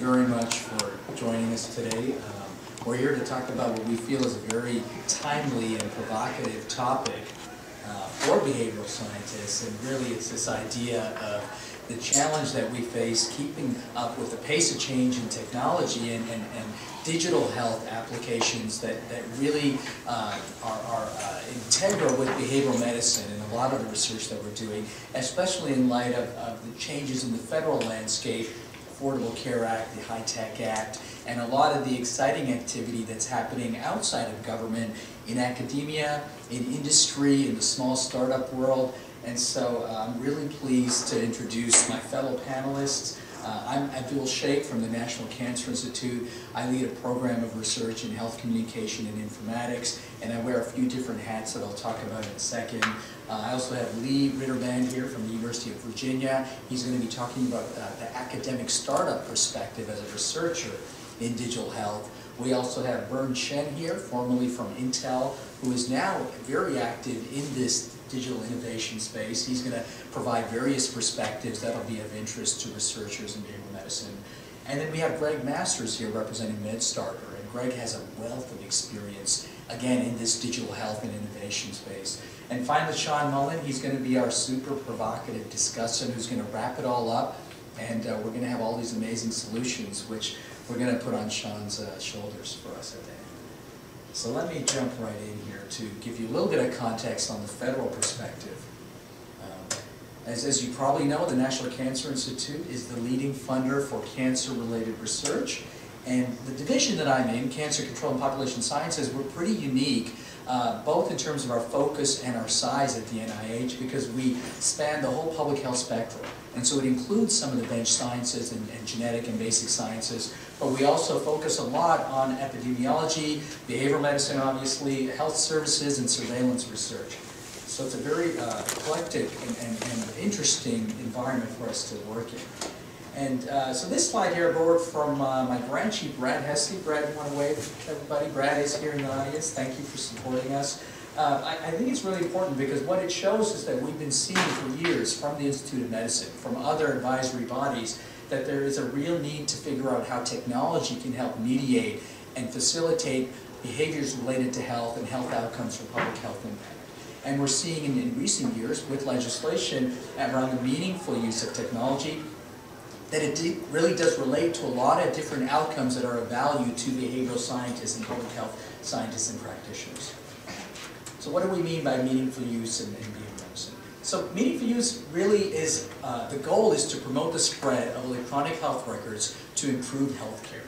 very much for joining us today. We're here to talk about what we feel is a very timely and provocative topic for behavioral scientists, and really it's this idea of the challenge that we face keeping up with the pace of change in technology and digital health applications that really are integral with behavioral medicine and a lot of the research that we're doing, especially in light of the changes in the federal landscape, Affordable Care Act, the High-Tech Act, and a lot of the exciting activity that's happening outside of government, in academia, in industry, in the small startup world. And so I'm really pleased to introduce my fellow panelists. I'm Abdul Sheikh from the National Cancer Institute. I lead a program of research in health communication and informatics, and I wear a few different hats that I'll talk about in a second. I also have Lee Ritterband here from the University of Virginia. He's going to be talking about the academic startup perspective as a researcher in digital health. We also have Bern Chen here, formerly from Intel, who is now very active in this digital innovation space. He's going to provide various perspectives that'll be of interest to researchers in behavioral medicine. And then we have Greg Masters here representing MedStarter, and Greg has a wealth of experience, again, in this digital health and innovation space. And finally, Sean Mullen, he's going to be our super provocative discussant who's going to wrap it all up, and we're going to have all these amazing solutions, which we're going to put on Sean's shoulders for us at the end. So let me jump right in here to give you a little bit of context on the federal perspective. As you probably know, the National Cancer Institute is the leading funder for cancer-related research. And the division that I'm in, Cancer Control and Population Sciences, we're pretty unique, both in terms of our focus and our size at the NIH, because we span the whole public health spectrum. And so it includes some of the bench sciences and genetic and basic sciences, but we also focus a lot on epidemiology, behavioral medicine, obviously, health services, and surveillance research. So it's a very eclectic and interesting environment for us to work in. And so this slide here I borrowed from my grant chief, Brad Hesse. Brad, you want to wave to everybody? Brad is here in the audience. Thank you for supporting us. I think it's really important because what it shows is that we've been seeing for years from the Institute of Medicine, from other advisory bodies, that there is a real need to figure out how technology can help mediate and facilitate behaviors related to health and health outcomes for public health impact. And we're seeing in recent years with legislation around the meaningful use of technology that it really does relate to a lot of different outcomes that are of value to behavioral scientists and public health scientists and practitioners. So what do we mean by meaningful use in behavioral medicine? So meaningful use really is, the goal is to promote the spread of electronic health records to improve health care.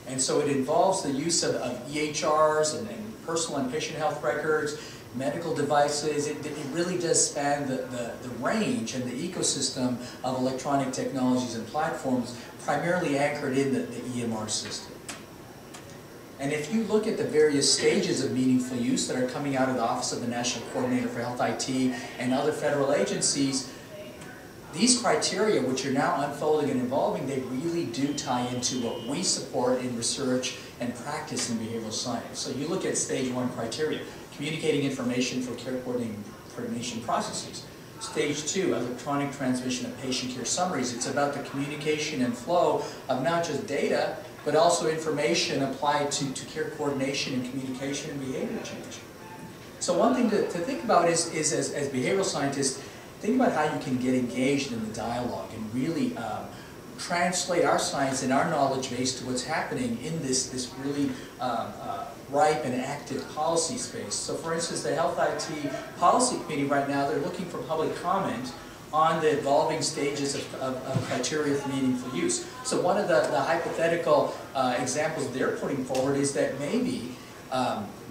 And so it involves the use of EHRs and personal and patient health records, medical devices. It really does span the range and the ecosystem of electronic technologies and platforms, primarily anchored in the EMR system. And if you look at the various stages of meaningful use that are coming out of the Office of the National Coordinator for Health IT and other federal agencies, these criteria, which are now unfolding and evolving, they really do tie into what we support in research and practice in behavioral science. So you look at stage 1 criteria, communicating information for care coordination processes. Stage 2, electronic transmission of patient care summaries. It's about the communication and flow of not just data, but also information applied to care coordination and communication and behavior change. So one thing to think about is as behavioral scientists, think about how you can get engaged in the dialogue and really translate our science and our knowledge base to what's happening in this really ripe and active policy space. So for instance, the Health IT Policy Committee right now, they're looking for public comment on the evolving stages of criteria for meaningful use. So one of the hypothetical examples they're putting forward is that maybe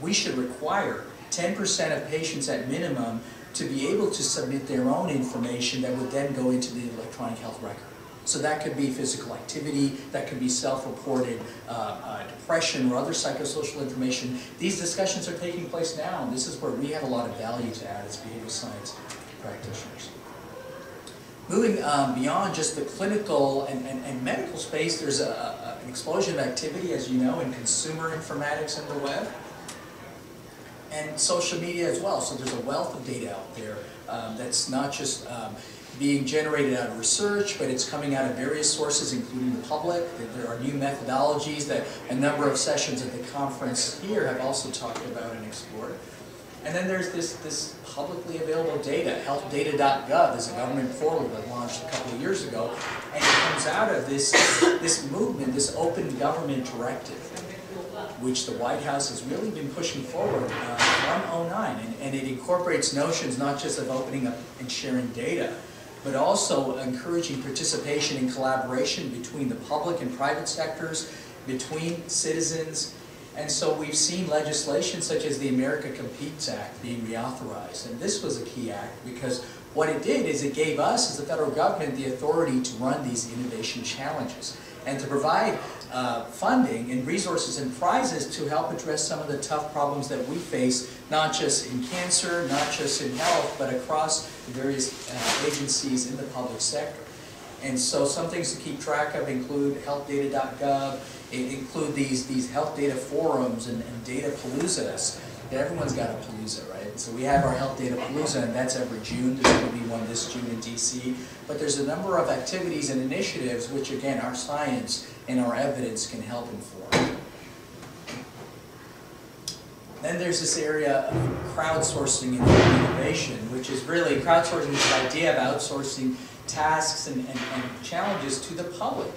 we should require 10% of patients at minimum to be able to submit their own information that would then go into the electronic health record. So that could be physical activity, that could be self-reported depression or other psychosocial information. These discussions are taking place now, and this is where we have a lot of value to add as behavioral science practitioners. Moving beyond just the clinical and medical space, there's an explosion of activity, as you know, in consumer informatics and the web, and social media as well. So there's a wealth of data out there that's not just being generated out of research, but it's coming out of various sources, including the public. There are new methodologies that a number of sessions at the conference here have also talked about and explored. And then there's this publicly available data. Healthdata.gov is a government portal that launched a couple of years ago, and it comes out of this movement, this open government directive, which the White House has really been pushing forward from 2009. And it incorporates notions not just of opening up and sharing data, but also encouraging participation and collaboration between the public and private sectors, between citizens. And so we've seen legislation such as the America Competes Act being reauthorized. And this was a key act because what it did is it gave us, as the federal government, the authority to run these innovation challenges and to provide funding and resources and prizes to help address some of the tough problems that we face, not just in cancer, not just in health, but across the various agencies in the public sector. And so some things to keep track of include healthdata.gov, include these health data forums and data paloozas. Everyone's got a palooza, right? So we have our Health Data Palooza, and that's every June. There's going to be one this June in DC. But there's a number of activities and initiatives which, again, our science and our evidence can help inform. Then there's this area of crowdsourcing and innovation, which is really, crowdsourcing is the idea of outsourcing tasks and challenges to the public.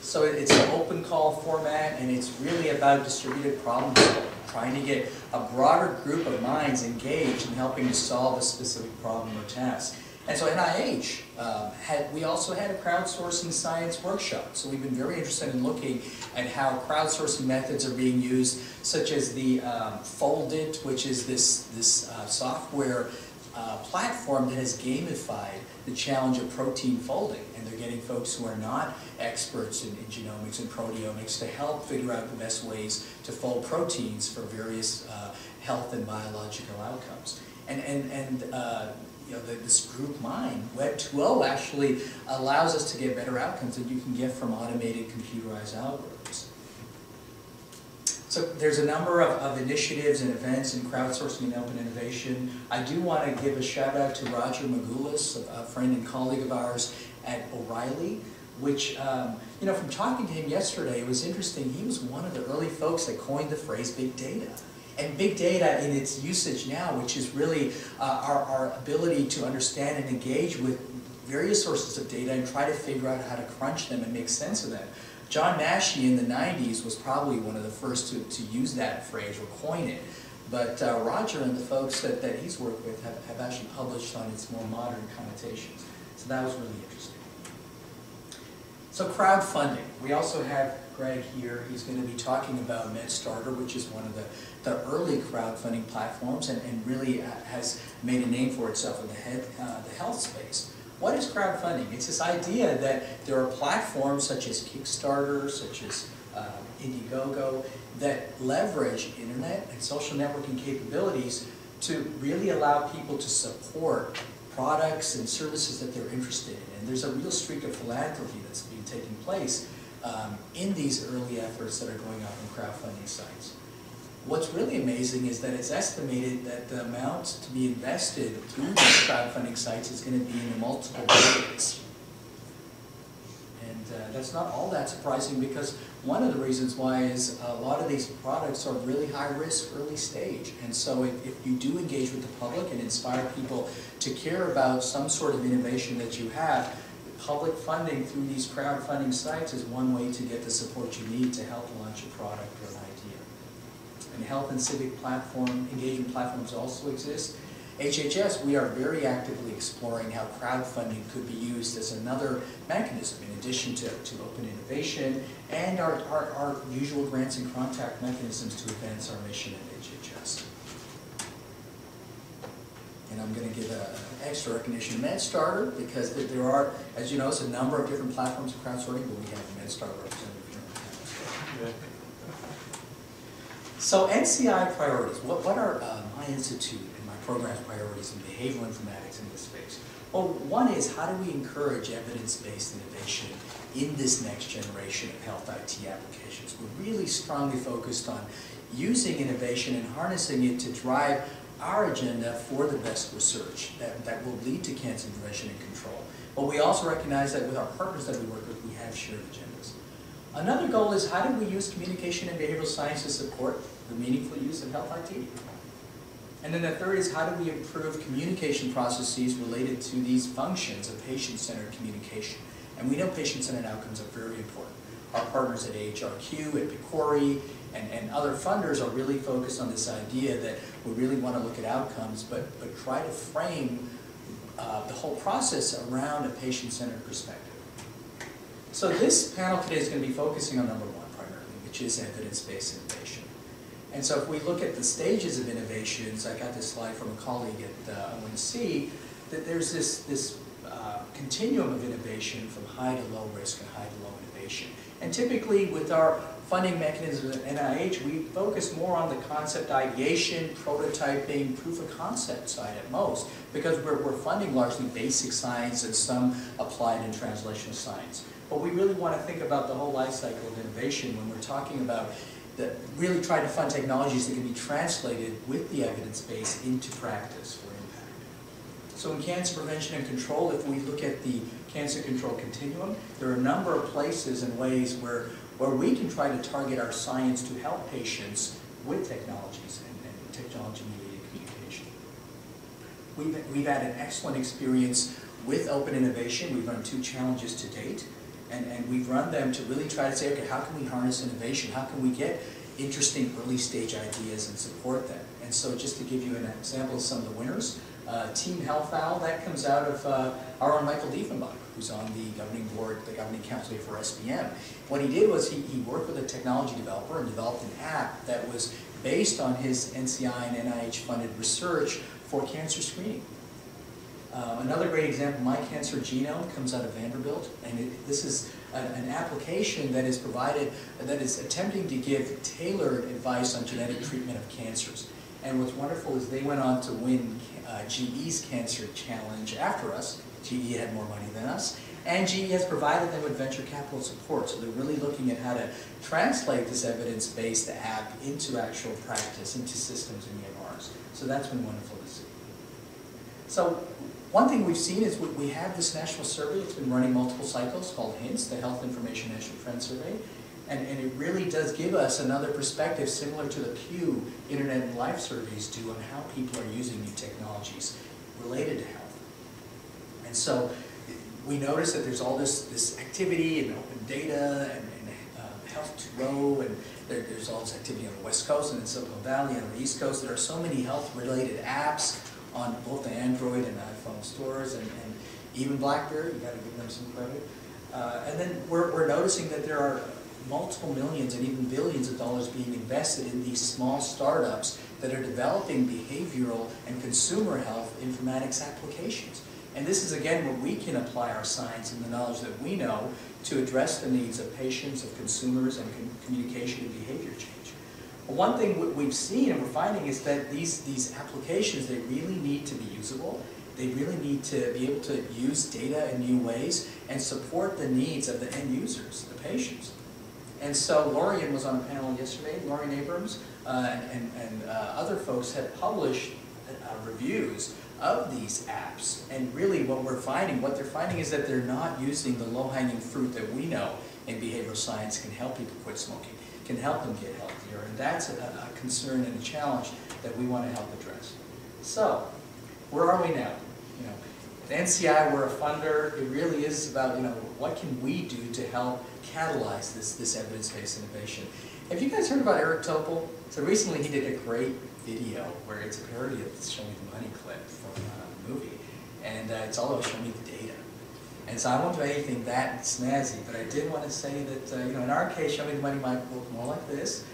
So it's an open call format, and it's really about distributed problem solving, trying to get a broader group of minds engaged in helping to solve a specific problem or task. And so NIH, we also had a crowdsourcing science workshop. So we've been very interested in looking at how crowdsourcing methods are being used, such as the Foldit, which is this software platform that has gamified the challenge of protein folding. And they're getting folks who are not experts in genomics and proteomics to help figure out the best ways to fold proteins for various health and biological outcomes. You know, this group mind, Web 2.0, actually allows us to get better outcomes than you can get from automated computerized algorithms. So there's a number of initiatives and events in crowdsourcing and open innovation. I do want to give a shout out to Roger Magoulas, a friend and colleague of ours at O'Reilly, which, you know, from talking to him yesterday, it was interesting. He was one of the early folks that coined the phrase big data. And big data in its usage now, which is really our ability to understand and engage with various sources of data and try to figure out how to crunch them and make sense of them. John Massey in the 90s was probably one of the first to use that phrase or coin it. But Roger and the folks that he's worked with have actually published on its more modern connotations. So that was really interesting. So crowdfunding. We also have Greg here. He's going to be talking about MedStarter, which is one of the early crowdfunding platforms and really has made a name for itself in the health space. What is crowdfunding? It's this idea that there are platforms such as Kickstarter, such as Indiegogo, that leverage internet and social networking capabilities to really allow people to support products and services that they're interested in. And there's a real streak of philanthropy that's been taking place in these early efforts that are going on in crowdfunding sites. What's really amazing is that it's estimated that the amount to be invested through these crowdfunding sites is going to be in the multiple billions. And that's not all that surprising, because one of the reasons why is a lot of these products are really high risk, early stage. And so if you do engage with the public and inspire people to care about some sort of innovation that you have, public funding through these crowdfunding sites is one way to get the support you need to help launch a product or an idea. And health and civic engagement platforms also exist. HHS, we are very actively exploring how crowdfunding could be used as another mechanism in addition to open innovation and our usual grants and contact mechanisms to advance our mission at HHS. And I'm going to give an extra recognition to MedStarter, because there are, as you know, a number of different platforms of crowdsourcing, but we have a MedStarter representative here. Yeah. So NCI priorities, what are my institute and my program's priorities in behavioral informatics in this space? Well, one is, how do we encourage evidence-based innovation in this next generation of health IT applications? We're really strongly focused on using innovation and harnessing it to drive our agenda for the best research that will lead to cancer prevention and control. but we also recognize that with our partners that we work with, we have shared agendas. Another goal is how do we use communication and behavioral science to support the meaningful use of health IT? And then the third is how do we improve communication processes related to these functions of patient-centered communication? And we know patient-centered outcomes are very important. Our partners at AHRQ, at PCORI, and other funders are really focused on this idea that we really want to look at outcomes, but try to frame the whole process around a patient-centered perspective. So this panel today is going to be focusing on number one primarily, which is evidence-based innovation. And so if we look at the stages of innovations, I got this slide from a colleague at ONC, that there's this continuum of innovation from high to low risk and high to low innovation. And typically with our funding mechanisms at NIH, we focus more on the concept ideation, prototyping, proof of concept side at most, because we're funding largely basic science and some applied and translational science. But we really want to think about the whole life cycle of innovation when we're talking about really trying to fund technologies that can be translated with the evidence base into practice for impact. So in cancer prevention and control, if we look at the cancer control continuum, there are a number of places and ways where we can try to target our science to help patients with technologies and technology-mediated communication. We've had an excellent experience with open innovation. We've run 2 challenges to date. And we've run them to really try to say, okay, how can we harness innovation? How can we get interesting early stage ideas and support them? And so just to give you an example of some of the winners, Team Health Owl, that comes out of our own Michael Diefenbach, who's on the governing board, the governing council for SBM. What he did was he worked with a technology developer and developed an app that was based on his NCI and NIH funded research for cancer screening. Another great example, My Cancer Genome, comes out of Vanderbilt, and this is an application that is provided, that is attempting to give tailored advice on genetic treatment of cancers. And what's wonderful is they went on to win GE's Cancer Challenge after us. GE had more money than us, and GE has provided them with venture capital support. So they're really looking at how to translate this evidence-based app into actual practice, into systems and EMRs. So that's been wonderful to see. So one thing we've seen is we have this national survey. It's been running multiple cycles called HINTS, the Health Information National Trend Survey. And it really does give us another perspective similar to the Pew Internet and Life surveys do on how people are using new technologies related to health. And so we notice that there's all this activity and open data and Health 2.0, and there's all this activity on the West Coast and in Silicon Valley and on the East Coast. There are so many health-related apps on both the Android and iPhone stores, and even BlackBerry. You got to give them some credit. And then we're noticing that there are multiple millions and even billions of dollars being invested in these small startups that are developing behavioral and consumer health informatics applications. And this is again where we can apply our science and the knowledge that we know to address the needs of patients, of consumers, and communication and behavior change. One thing we've seen and we're finding is that these applications, they really need to be usable. They really need to be able to use data in new ways and support the needs of the end users, the patients. And so Lorian was on a panel yesterday, Lorian Abrams, and other folks have published reviews of these apps. And really what they're finding is that they're not using the low-hanging fruit that we know in behavioral science can help people quit smoking, can help them get healthier. And that's a concern and a challenge that we want to help address. So, where are we now? At NCI, we're a funder. It really is about, what can we do to help catalyze this evidence-based innovation? Have you guys heard about Eric Topol? So recently he did a great video where it's a parody of the Show Me the Money clip from the movie. And it's all about Show Me the Data. And so I won't do anything that snazzy, but I did want to say that, in our case, Show Me the Money might look more like this.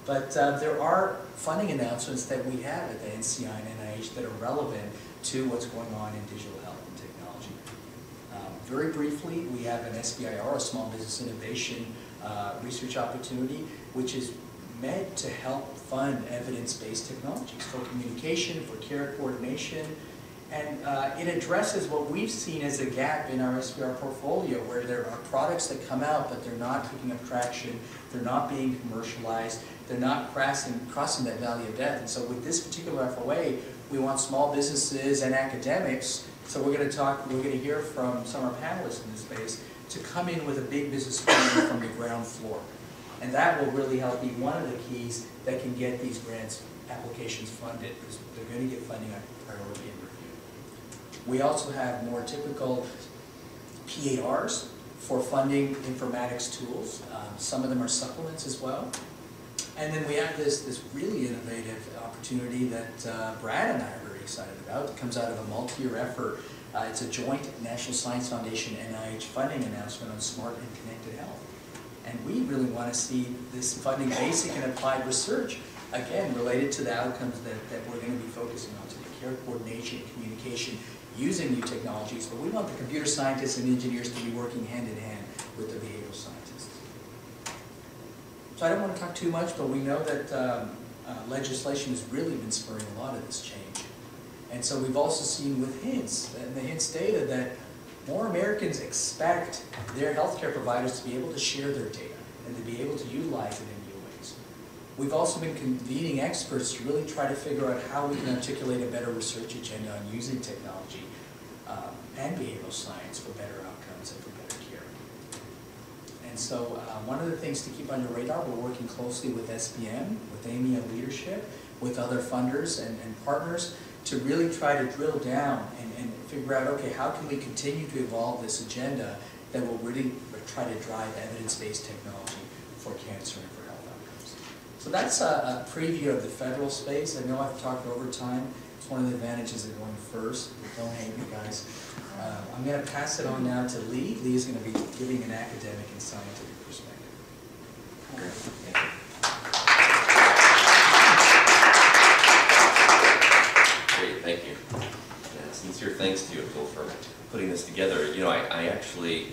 But there are funding announcements that we have at the NCI and NIH that are relevant to what's going on in digital health and technology. Very briefly, we have an SBIR, a Small Business Innovation Research Opportunity, which is meant to help fund evidence-based technologies for communication, for care coordination, and it addresses what we've seen as a gap in our SBR portfolio, where there are products that come out, but they're not picking up traction, they're not being commercialized, they're not crossing that valley of death. And so with this particular FOA, we want small businesses and academics So we're going to hear from some of our panelists in this space to come in with a big business plan from the ground floor. And that will really help be one of the keys that can get these grants applications funded, because they're going to get funding on priority and review. We also have more typical PARs for funding informatics tools. Some of them are supplements as well. And then we have this really innovative opportunity that Brad and I are very excited about. It comes out of a multi-year effort. It's a joint National Science Foundation NIH funding announcement on smart and connected health. And we really want to see this funding basic and applied research, again, related to the outcomes that we're going to be focusing on, to the care coordination, communication, using new technologies. But we want the computer scientists and engineers to be working hand in hand with the behavioral scientists. So I don't want to talk too much, but we know that legislation has really been spurring a lot of this change. And so we've also seen with HINTS, and the HINTS data, that more Americans expect their healthcare providers to be able to share their data and to be able to utilize it in new ways. We've also been convening experts to really try to figure out how we can articulate a better research agenda on using technology and behavioral science for better outcomes and for better care. And so one of the things to keep on your radar, we're working closely with SBM, with Amy and leadership, with other funders and partners to really try to drill down and figure out, okay, how can we continue to evolve this agenda that will really try to drive evidence-based technology for cancer and for health outcomes. So that's a preview of the federal space. I know I've talked over time. It's one of the advantages of going first. Don't hate me, guys. I'm going to pass it on now to Lee. Lee is going to be giving an academic and scientific perspective. Thank you. Great, thank you. Yeah, sincere thanks to you, Bill, for putting this together. You know, I actually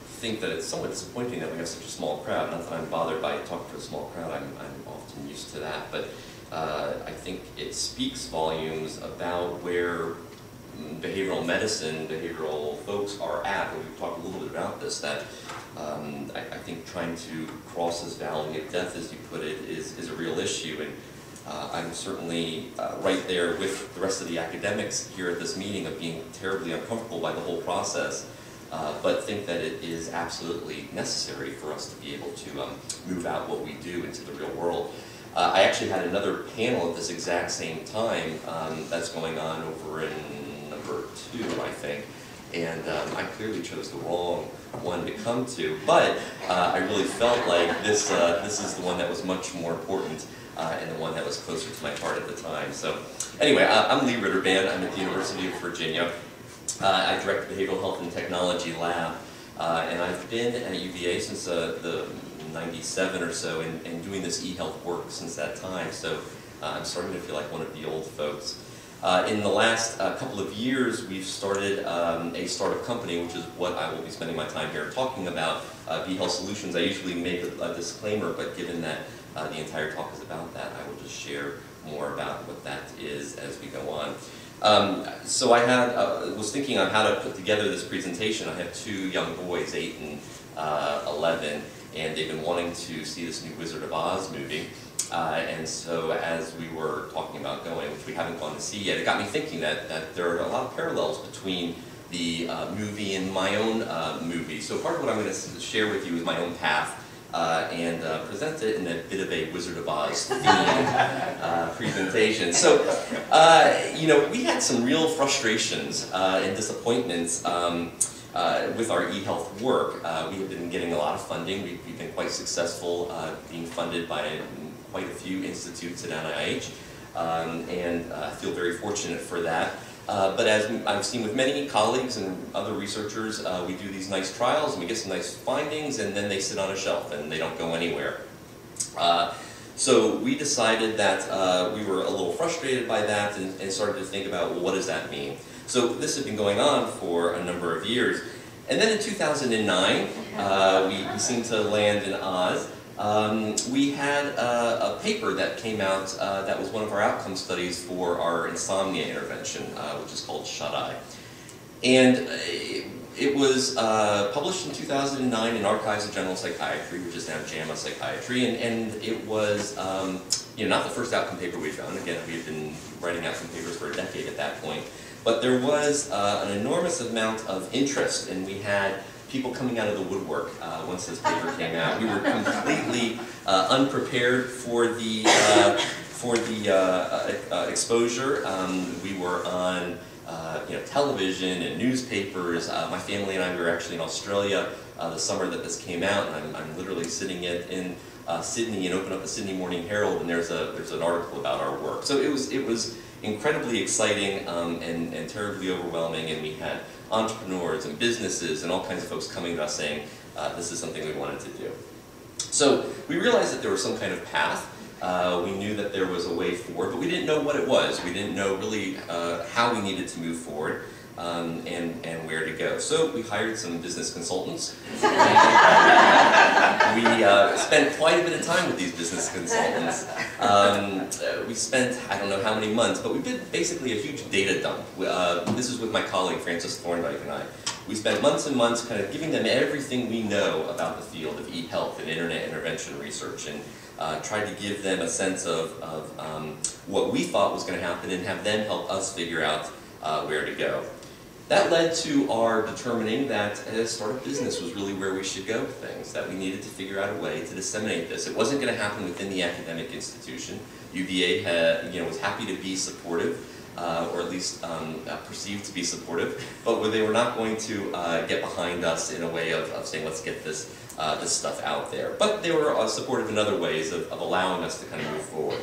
think that it's somewhat disappointing that we have such a small crowd. Not that I'm bothered by talking to a small crowd, I'm often used to that, but I think it speaks volumes about where behavioral medicine, behavioral folks are at. We've talked a little bit about this, that I think trying to cross this valley of death, as you put it, is a real issue. And I'm certainly right there with the rest of the academics here at this meeting of being terribly uncomfortable by the whole process, but think that it is absolutely necessary for us to be able to move out what we do into the real world. I actually had another panel at this exact same time that's going on over in number 2, I think, and I clearly chose the wrong one to come to, but I really felt like this is the one that was much more important and the one that was closer to my heart at the time. So anyway, I'm Lee Ritterband. I'm at the University of Virginia. I direct the Behavioral Health and Technology Lab, and I've been at UVA since the 97 or so, and doing this e-health work since that time. So I'm starting to feel like one of the old folks. In the last couple of years, we've started a startup company, which is what I will be spending my time here talking about, B-Health Solutions. I usually make a disclaimer, but given that the entire talk is about that, I will just share more about what that is as we go on. So I was thinking on how to put together this presentation. I have 2 young boys, 8 and 11, and they've been wanting to see this new Wizard of Oz movie. And so as we were talking about going, which we haven't gone to see yet, it got me thinking that there are a lot of parallels between the movie and my own movie. So part of what I'm going to share with you is my own path and present it in a bit of a Wizard of Oz themed presentation. So, you know, we had some real frustrations and disappointments with our e-health work. We have been getting a lot of funding. We've been quite successful being funded by quite a few institutes at NIH, and I feel very fortunate for that. But as I've seen with many colleagues and other researchers, we do these nice trials and we get some nice findings, and then they sit on a shelf and they don't go anywhere. So we decided that we were a little frustrated by that and started to think about, well, what does that mean? So this had been going on for a number of years. And then in 2009, we seemed to land in Oz. We had a paper that came out that was one of our outcome studies for our insomnia intervention, which is called Shut-Eye. And it was published in 2009 in Archives of General Psychiatry, which is now JAMA Psychiatry, and it was not the first outcome paper we've done. Again, we had been writing outcome papers for a decade at that point. But there was an enormous amount of interest, and we had people coming out of the woodwork once this paper came out. We were completely unprepared for the exposure. We were on television and newspapers. My family and I were actually in Australia the summer that this came out, and I'm literally sitting in Sydney and open up the Sydney Morning Herald, and there's an article about our work. So it was incredibly exciting and terribly overwhelming, and we had entrepreneurs and businesses and all kinds of folks coming to us saying this is something we wanted to do. So we realized that there was some kind of path. We knew that there was a way forward, but we didn't know what it was. We didn't know really how we needed to move forward and where to go. So we hired some business consultants. We spent quite a bit of time with these business consultants. We spent, I don't know how many months, but we did basically a huge data dump. This is with my colleague Francis Thorndike and I. We spent months and months kind of giving them everything we know about the field of e-health and internet intervention research, and tried to give them a sense of what we thought was going to happen and have them help us figure out where to go. That led to our determining that a startup business was really where we should go with things, that we needed to figure out a way to disseminate this. It wasn't going to happen within the academic institution. UVA was happy to be supportive, or at least perceived to be supportive, but they were not going to get behind us in a way of saying, let's get this stuff out there. But they were supportive in other ways of allowing us to kind of move forward.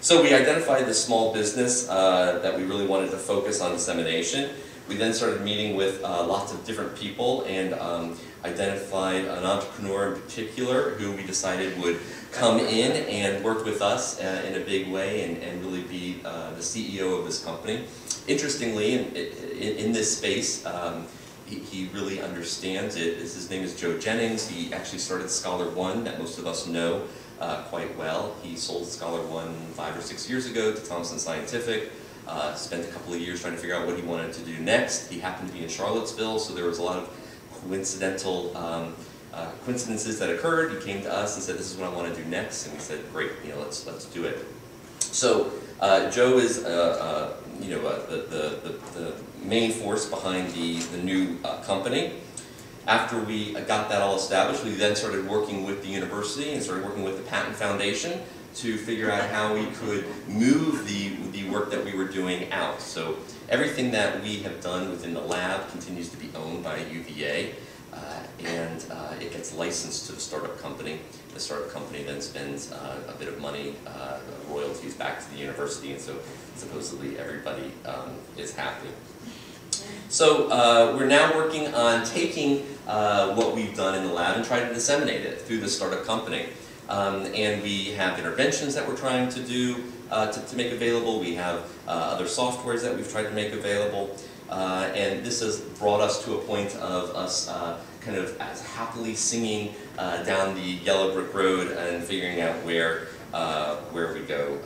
So we identified this small business that we really wanted to focus on dissemination. We then started meeting with lots of different people and identified an entrepreneur in particular who we decided would come in and work with us in a big way and really be the CEO of this company. Interestingly, in this space, he really understands it. His name is Joe Jennings. He actually started Scholar One, that most of us know quite well. He sold Scholar One 5 or 6 years ago to Thomson Scientific. Spent a couple of years trying to figure out what he wanted to do next. He happened to be in Charlottesville, so there was a lot of coincidental coincidences that occurred. He came to us and said, "This is what I want to do next," and we said, "Great, let's do it." So Joe is the main force behind the new company. After we got that all established, we then started working with the university and started working with the Patent Foundation to figure out how we could move the work that we were doing out. So everything that we have done within the lab continues to be owned by UVA, and it gets licensed to the startup company. The startup company then spends a bit of money, royalties back to the university, and so supposedly everybody is happy. So we're now working on taking what we've done in the lab and trying to disseminate it through the startup company. And we have interventions that we're trying to do to make available. We have other softwares that we've tried to make available. And this has brought us to a point of us kind of as happily singing down the yellow brick road and figuring out where we go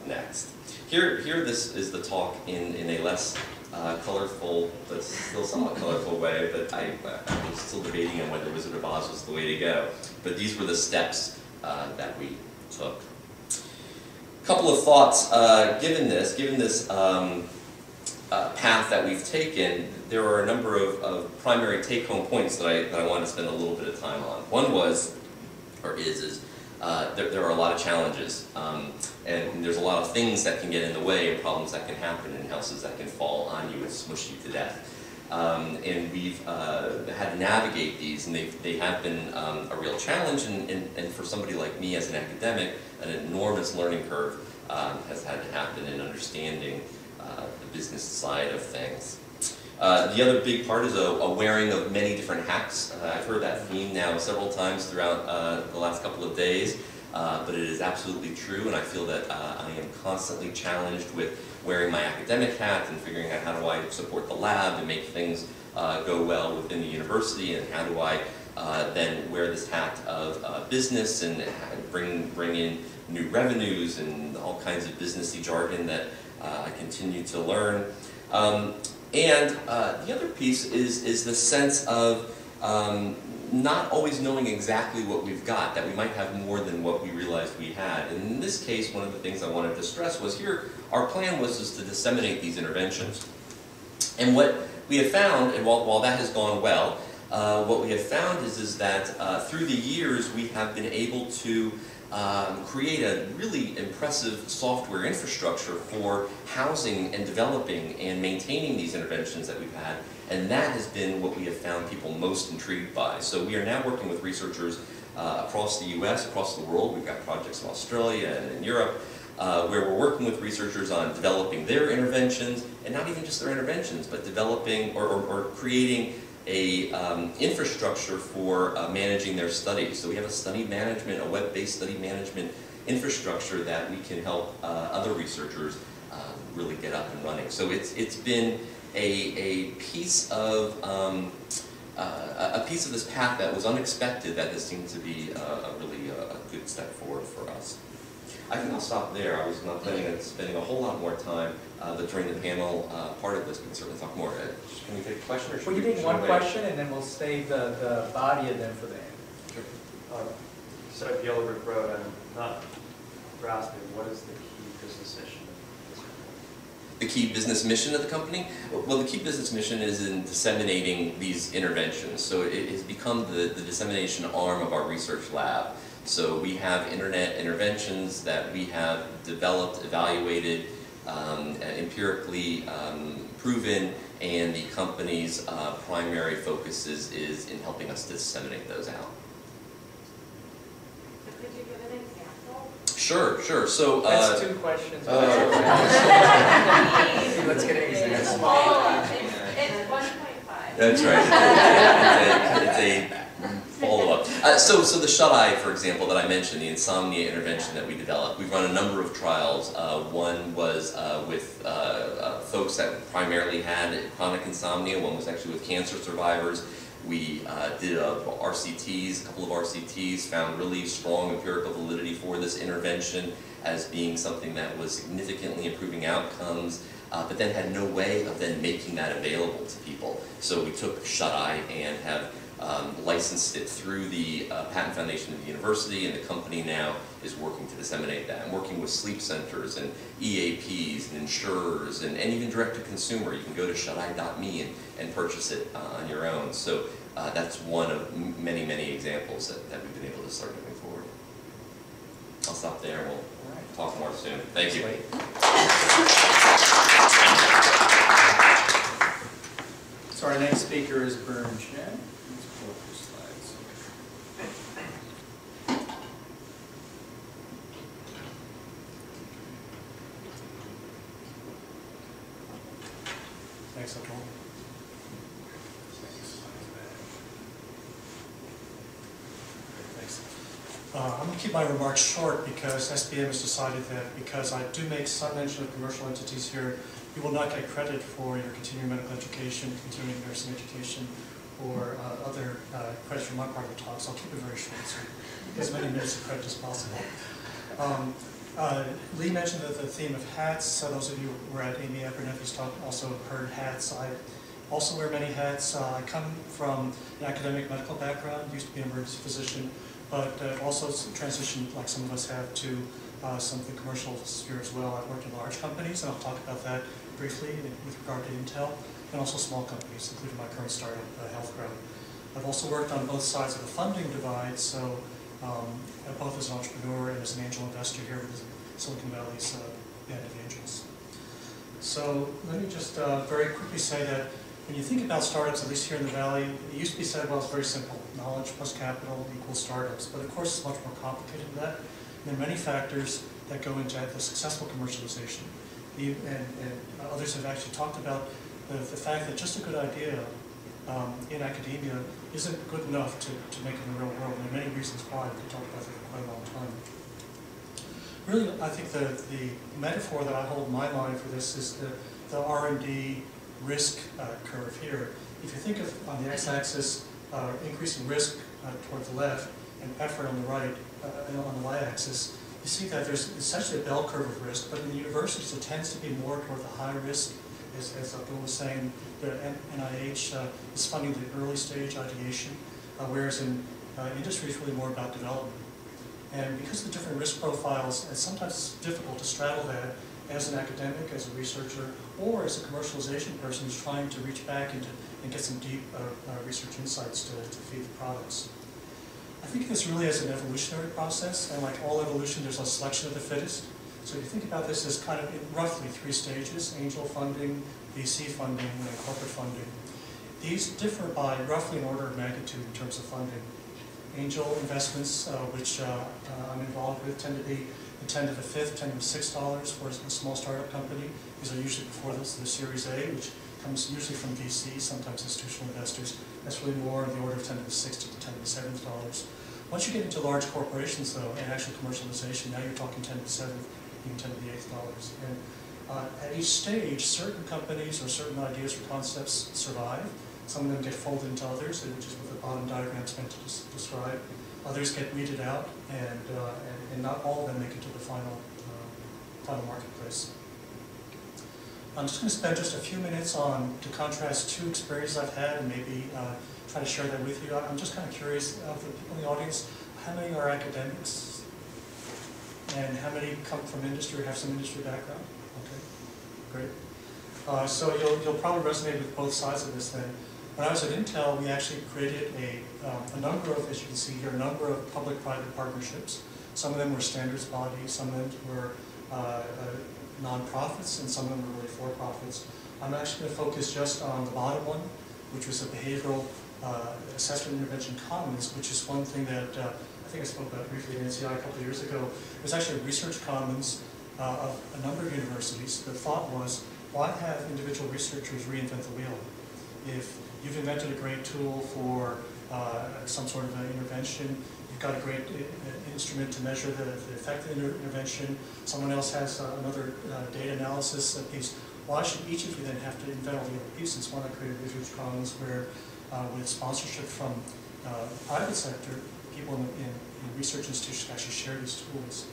next. Here this is the talk in a less colorful, but still somewhat colorful way, but I was still debating on whether Wizard of Oz was the way to go. But these were the steps that we took. A couple of thoughts, given this path that we've taken, there are a number of primary take-home points that I want to spend a little bit of time on. One was, or is there are a lot of challenges, and there's a lot of things that can get in the way, and problems that can happen, and houses that can fall on you and smush you to death. And we've had to navigate these, and they have been a real challenge, and for somebody like me as an academic, an enormous learning curve has had to happen in understanding the business side of things. The other big part is a wearing of many different hats. I've heard that theme now several times throughout the last couple of days, but it is absolutely true, and I feel that I am constantly challenged with wearing my academic hat and figuring out how do I support the lab and make things go well within the university, and how do I then wear this hat of business and bring in new revenues and all kinds of businessy jargon that I continue to learn. And the other piece is the sense of not always knowing exactly what we've got, that we might have more than what we realized we had. And in this case, one of the things I wanted to stress was here, our plan was just to disseminate these interventions. And what we have found, and while that has gone well, what we have found is that through the years we have been able to create a really impressive software infrastructure for housing and developing and maintaining these interventions that we've had, and that has been what we have found people most intrigued by. So we are now working with researchers across the US, across the world. We've got projects in Australia and in Europe where we're working with researchers on developing their interventions, and not even just their interventions, but developing or creating a infrastructure for managing their studies. So we have a study management, a web-based study management infrastructure that we can help other researchers really get up and running. So it's been a piece of this path that was unexpected that has seemed to be really a good step forward for us. I think I'll stop there. I was not planning on spending a whole lot more time, but during the panel part of this, we can certainly talk more. Can we take a question? Or should we we take one question, and then we'll save the body of them for the end. Sure. You said up Yellow Brick Road, I'm not grasping. What is the key business mission of this company? The key business mission of the company? Well, the key business mission is in disseminating these interventions. So it has become the dissemination arm of our research lab. So we have internet interventions that we have developed, evaluated, empirically proven, and the company's primary focus is in helping us disseminate those out. So could you give an example? Sure. So that's two questions. Let's get an example. It's 1.5. That's right. It's a follow-up. So the shut-eye, for example, that I mentioned, the insomnia intervention that we developed, we've run a number of trials. One was with folks that primarily had chronic insomnia. One was actually with cancer survivors. We did RCTs, a couple of RCTs, found really strong empirical validity for this intervention as being something that was significantly improving outcomes, but then had no way of then making that available to people. So we took shut-eye and have licensed it through the Patent Foundation of the university, and the company now is working to disseminate that. I'm working with sleep centers and EAPs and insurers and even direct-to-consumer. You can go to shuteye.me and purchase it on your own. So that's one of many, many examples that we've been able to start moving forward. I'll stop there. We'll talk more soon. Thank you. So our next speaker is Bern Chen. Thanks, Nicole. Thanks. I'm going to keep my remarks short because SBM has decided that because I do make some mention of commercial entities here, you will not get credit for your continuing medical education, continuing nursing education, or other credits from my part of the talk, so I'll keep it very short, so as many minutes of credit as possible. Lee mentioned the theme of hats. So those of you who were at Amy Abernethy's talk also heard hats. I also wear many hats. I come from an academic medical background, used to be an emergency physician, but also transitioned, like some of us have, to some of the commercial sphere as well. I've worked in large companies, and I'll talk about that briefly with regard to Intel, and also small companies, including my current startup, HealthGrow. I've also worked on both sides of the funding divide, so both as an entrepreneur and as an angel investor here with Silicon Valley's band of angels. So let me just very quickly say that when you think about startups, at least here in the Valley, it used to be said, well, it's very simple. Knowledge plus capital equals startups. But of course, it's much more complicated than that. And there are many factors that go into the successful commercialization. And others have actually talked about the fact that just a good idea in academia isn't good enough to make it in the real world. And there are many reasons why. We could talk about that for quite a long time. Really, I think the metaphor that I hold in my mind for this is the R&D risk curve here. If you think of, on the x-axis, increasing risk toward the left and effort on the right, and on the y-axis, you see that there's essentially a bell curve of risk, but in the universities it tends to be more toward the high risk. As Abdul was saying, the NIH is funding the early stage ideation. whereas in industry it's really more about development. And because of the different risk profiles, and sometimes it's difficult to straddle that as an academic, as a researcher, or as a commercialization person who's trying to reach back into and get some deep research insights to feed the products. I think of this really as an evolutionary process, and like all evolution, there's a selection of the fittest. So you think about this as kind of in roughly 3 stages: angel funding, VC funding, and then corporate funding. These differ by roughly an order of magnitude in terms of funding. Angel investments, which I'm involved with, tend to be the 10 to the 5th, 10 to the $6 for a small startup company. These are usually before the Series A, which comes usually from VC, sometimes institutional investors. That's really more in the order of 10 to the 6th to the 10 to the $7th. Once you get into large corporations, though, and actual commercialization, now you're talking 10 to the 7th, even 10 to the $8th. And at each stage, certain companies or certain ideas or concepts survive. Some of them get folded into others, which is what the bottom diagram is meant to describe. Others get weeded out, and not all of them make it to the final marketplace. I'm just going to spend just a few minutes to contrast 2 experiences I've had and maybe try to share that with you. I'm just kind of curious, of the people in the audience, how many are academics? And how many come from industry or have some industry background? Okay, great. So you'll probably resonate with both sides of this then. When I was at Intel, we actually created a number of, as you can see here, a number of public-private partnerships. Some of them were standards bodies, some of them were nonprofits, and some of them were really for-profits. I'm actually going to focus just on the bottom one, which was a behavioral assessment intervention commons, which is one thing that I think I spoke about briefly at NCI a couple of years ago. It was actually a research commons of a number of universities. The thought was, why have individual researchers reinvent the wheel? If you've invented a great tool for some sort of an intervention, you've got a great instrument to measure the effect of the intervention, someone else has another data analysis piece, why should each of you then have to invent all the other pieces? Why not create a research commons where, with sponsorship from the private sector, people in research institutions can actually share these tools?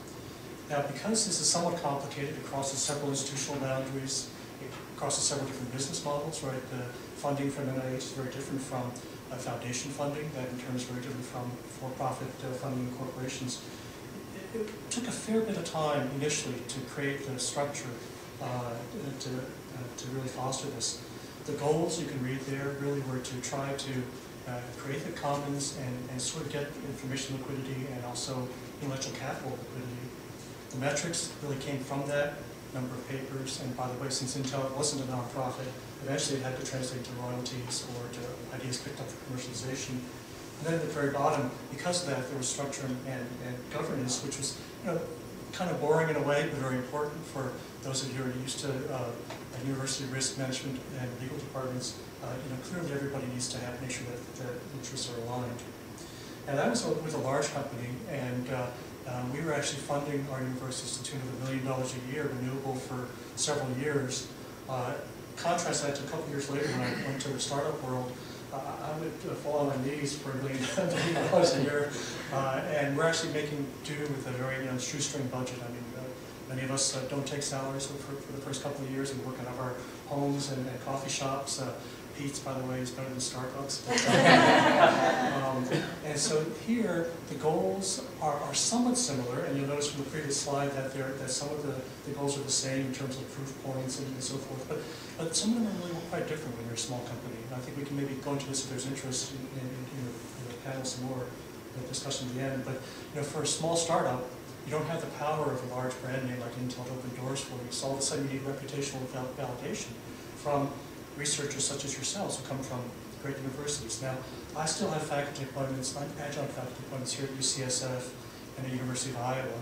Now, because this is somewhat complicated, it crosses several institutional boundaries, it crosses several different business models, right? The funding from NIH is very different from foundation funding, that in turn is very different from for-profit funding in corporations. It took a fair bit of time initially to create the structure to really foster this. The goals, you can read there, really were to try to create the commons and sort of get information liquidity and also intellectual capital liquidity. The metrics really came from that, number of papers, and by the way, since Intel wasn't a nonprofit, eventually it had to translate to royalties or to ideas picked up for commercialization. And then at the very bottom, because of that, there was structure and governance, which was kind of boring in a way, but very important for those of you who are used to university risk management and legal departments. Clearly everybody needs to make sure that interests are aligned. And that was with a large company, and we were actually funding our universities to the tune of $1 million a year, renewable for several years. Contrast that to a couple of years later when I went to the startup world, I would fall on my knees for $1 million a year, and we're actually making do with a very shoestring budget. I mean, many of us don't take salaries for the first couple of years. We work out of our homes and coffee shops. Pete's, by the way, is better than Starbucks. And so here, the goals are somewhat similar, and you'll notice from the previous slide that some of the goals are the same in terms of proof points and so forth, but some of them are really quite different when you're a small company. And I think we can maybe go into this if there's interest in the panel some more discussion at the end. But for a small startup, you don't have the power of a large brand name like Intel to open doors for you. So all of a sudden you need reputational validation from researchers such as yourselves who come from great universities. Now, I still have faculty appointments, adjunct faculty appointments here at UCSF and the University of Iowa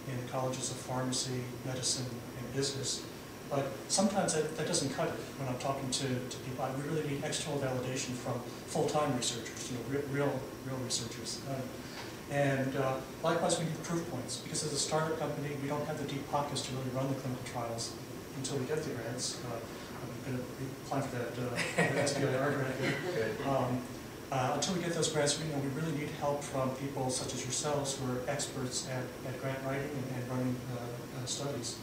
in colleges of pharmacy, medicine, and business. But sometimes that doesn't cut it when I'm talking to people. We really need external validation from full-time researchers, real researchers. And likewise, we need proof points, because as a startup company, we don't have the deep pockets to really run the clinical trials until we get the grants. I'm going to be applying for that SBIR grant here. Until we get those grants, we really need help from people such as yourselves who are experts at grant writing and running studies.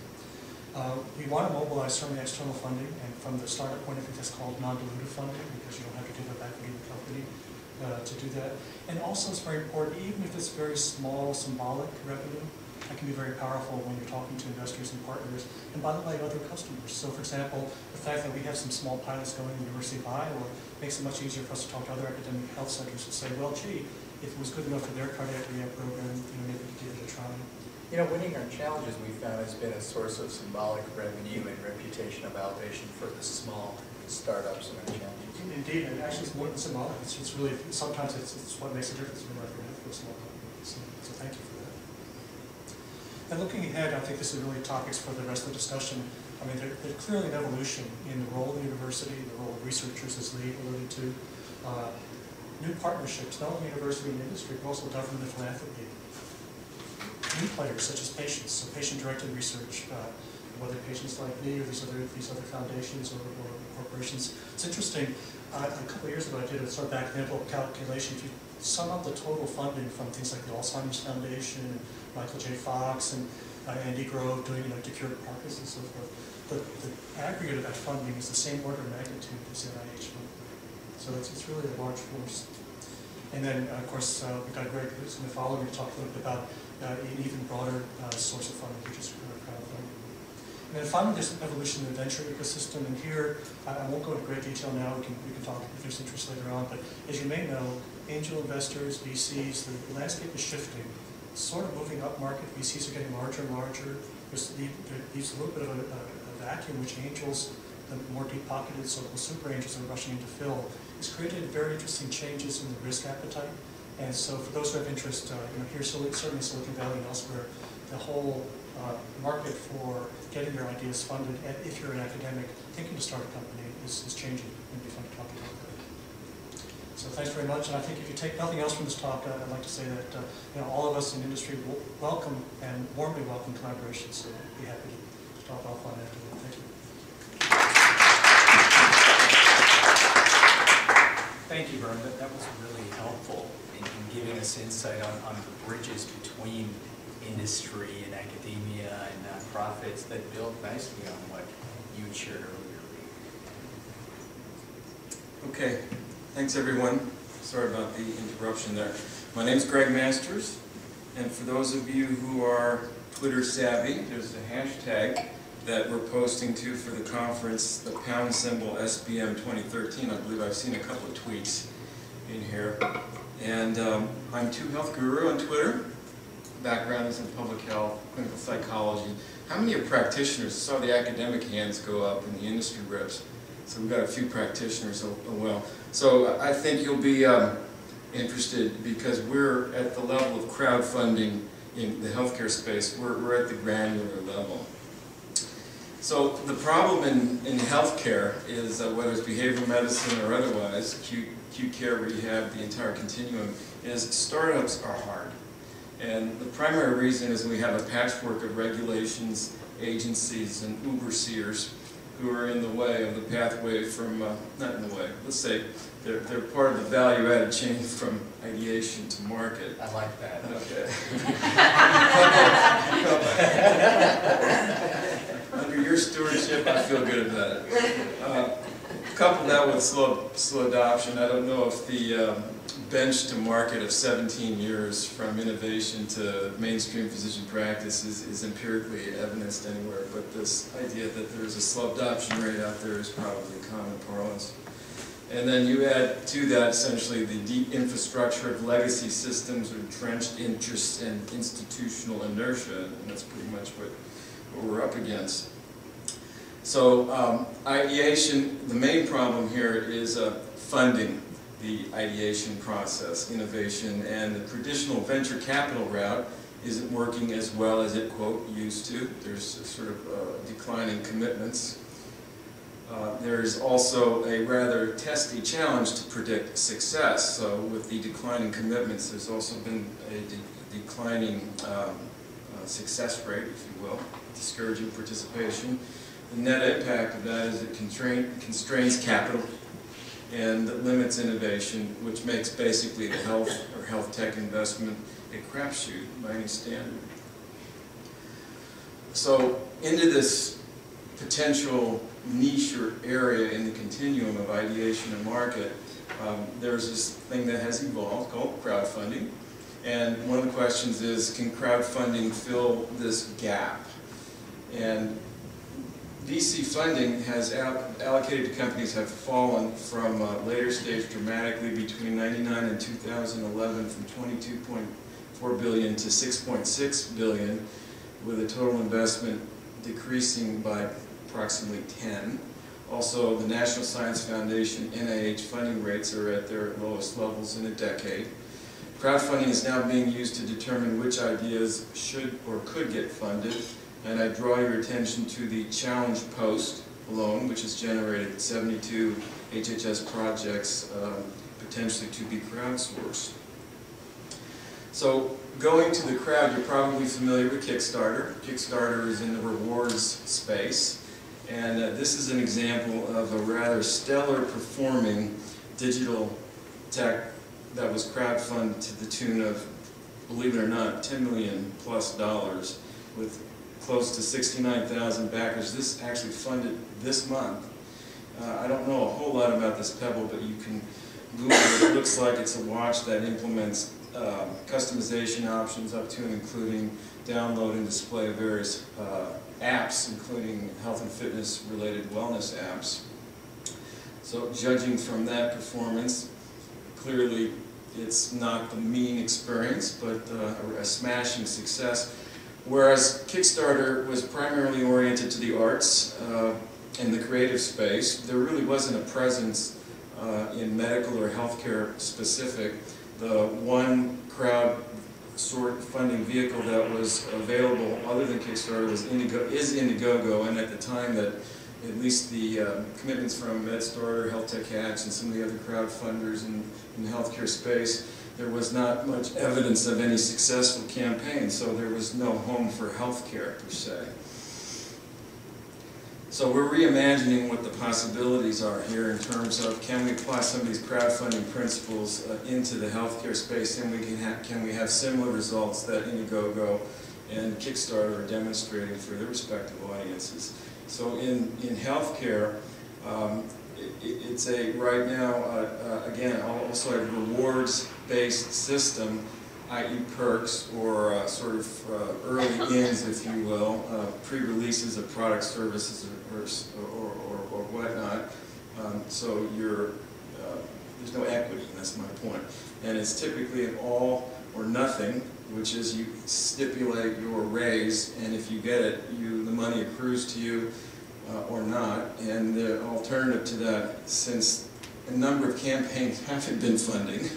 We want to mobilize certainly external funding, and from the startup point of view, that's called non-dilutive funding, because you don't have to give it back to the company. to do that. And also it's very important, even if it's very small, symbolic revenue, that can be very powerful when you're talking to investors and partners, and by the way, other customers. So for example, the fact that we have some small pilots going in the University of Iowa makes it much easier for us to talk to other academic health centers and say, well, gee, if it was good enough for their cardiac rehab program, maybe we could give it a try. Winning our challenges we found has been a source of symbolic revenue and reputation of validation for the small startups and our challenges. Indeed, and actually it's more than symbolic. It's really, sometimes it's what makes a difference in life for a small company. So thank you for that. And looking ahead, I think this is really topics for the rest of the discussion. I mean, there's clearly an evolution in the role of the university, the role of researchers, as Lee alluded to, new partnerships, not only university and industry, but also government and philanthropy. New players such as patients, so patient-directed research, whether patients like me or these other foundations or corporations. It's interesting. A couple of years ago, I did a sort of back-of-the-envelope calculation. If you sum up the total funding from things like the Alzheimer's Foundation, and Michael J. Fox, and Andy Grove doing to cure Parkinson's and so forth, the aggregate of that funding is the same order of magnitude as NIH funding. So it's really a large force. And then, of course, we've got Greg who's going to follow me to talk a little bit about an even broader source of funding, which is crowdfunding. And then finally, there's an evolution in the venture ecosystem. And here, I won't go into great detail now. We can talk if there's interest later on. But as you may know, angel investors, VCs, the landscape is shifting. It's sort of moving up market. VCs are getting larger and larger. There's a little bit of a vacuum which angels, the more deep-pocketed so-called super angels are rushing in to fill. It's created very interesting changes in the risk appetite. And so for those who have interest, here certainly Silicon Valley and elsewhere, the whole market for getting your ideas funded, and if you're an academic thinking to start a company, is changing. It'd be fun to talk about that. So thanks very much. And I think if you take nothing else from this talk, I'd like to say that all of us in industry will welcome and warmly welcome collaboration. So I'd be happy to talk offline after that. Thank you. Thank you, Vern. That was really helpful in giving us insight on the bridges between industry and academia and nonprofits that build nicely on what you shared earlier. Okay, thanks everyone. Sorry about the interruption there. My name's Greg Masters, and for those of you who are Twitter savvy, there's a hashtag that we're posting to for the conference, the # SBM 2013. I believe I've seen a couple of tweets in here. And I'm 2Health Guru on Twitter. Background is in public health, clinical psychology. How many are practitioners? I saw the academic hands go up and the industry reps. So we've got a few practitioners as well. So I think you'll be interested because we're at the level of crowdfunding in the healthcare space. We're at the granular level. So the problem in healthcare is whether it's behavioral medicine or otherwise, acute care, rehab, the entire continuum, is startups are hard. And the primary reason is we have a patchwork of regulations, agencies, and overseers who are in the way of the pathway from, not in the way, let's say they're part of the value-added chain from ideation to market. I like that. Okay. Under your stewardship, I feel good about it. Couple that with slow adoption, I don't know if the bench to market of 17 years from innovation to mainstream physician practice is empirically evidenced anywhere, but this idea that there's a slow adoption rate out there is probably common parlance. And then you add to that essentially the deep infrastructure of legacy systems, entrenched interests, and institutional inertia, and that's pretty much what we're up against. So ideation, the main problem here is funding the ideation process, innovation, and the traditional venture capital route isn't working as well as it, quote, used to. There's sort of declining commitments. There's also a rather testy challenge to predict success. So with the declining commitments, there's also been a declining success rate, if you will, discouraging participation. The net impact of that is it constrains capital and limits innovation, which makes basically the health or health tech investment a crapshoot by any standard. So into this potential niche or area in the continuum of ideation and market, there's this thing that has evolved called crowdfunding. And one of the questions is, can crowdfunding fill this gap? And VC funding has allocated to companies have fallen from later stage dramatically between 99 and 2011 from 22.4 billion to 6.6 billion, with a total investment decreasing by approximately 10. Also, the National Science Foundation, NIH funding rates are at their lowest levels in a decade. Crowdfunding is now being used to determine which ideas should or could get funded, and I draw your attention to the challenge post alone, which has generated 72 HHS projects potentially to be crowdsourced. So, going to the crowd, you're probably familiar with Kickstarter. Kickstarter is in the rewards space, and this is an example of a rather stellar performing digital tech that was crowdfunded to the tune of, believe it or not, $10 million plus with close to 69,000 backers. This actually funded this month. I don't know a whole lot about this Pebble, but you can Google it. It looks like it's a watch that implements customization options up to and including download and display of various apps, including health and fitness related wellness apps. So judging from that performance, clearly it's not the mean experience, but a smashing success. Whereas Kickstarter was primarily oriented to the arts and the creative space, there really wasn't a presence in medical or healthcare specific. The one crowd funding vehicle that was available other than Kickstarter was Indiegogo, and at the time that at least the commitments from MedStarter, Health Tech Hatch, and some of the other crowdfunders in the healthcare space, there was not much evidence of any successful campaign, so there was no home for healthcare per se. So we're reimagining what the possibilities are here in terms of, can we apply some of these crowdfunding principles into the healthcare space, and can we have similar results that Indiegogo and Kickstarter are demonstrating for their respective audiences. So in healthcare, it's right now, again, also a rewards-based system, i.e. perks, or sort of early ins, if you will, pre-releases of product, services, or whatnot. So there's no equity, that's my point. And it's typically an all or nothing, which is you stipulate your raise, and if you get it, the money accrues to you or not. And the alternative to that, since a number of campaigns haven't been funding,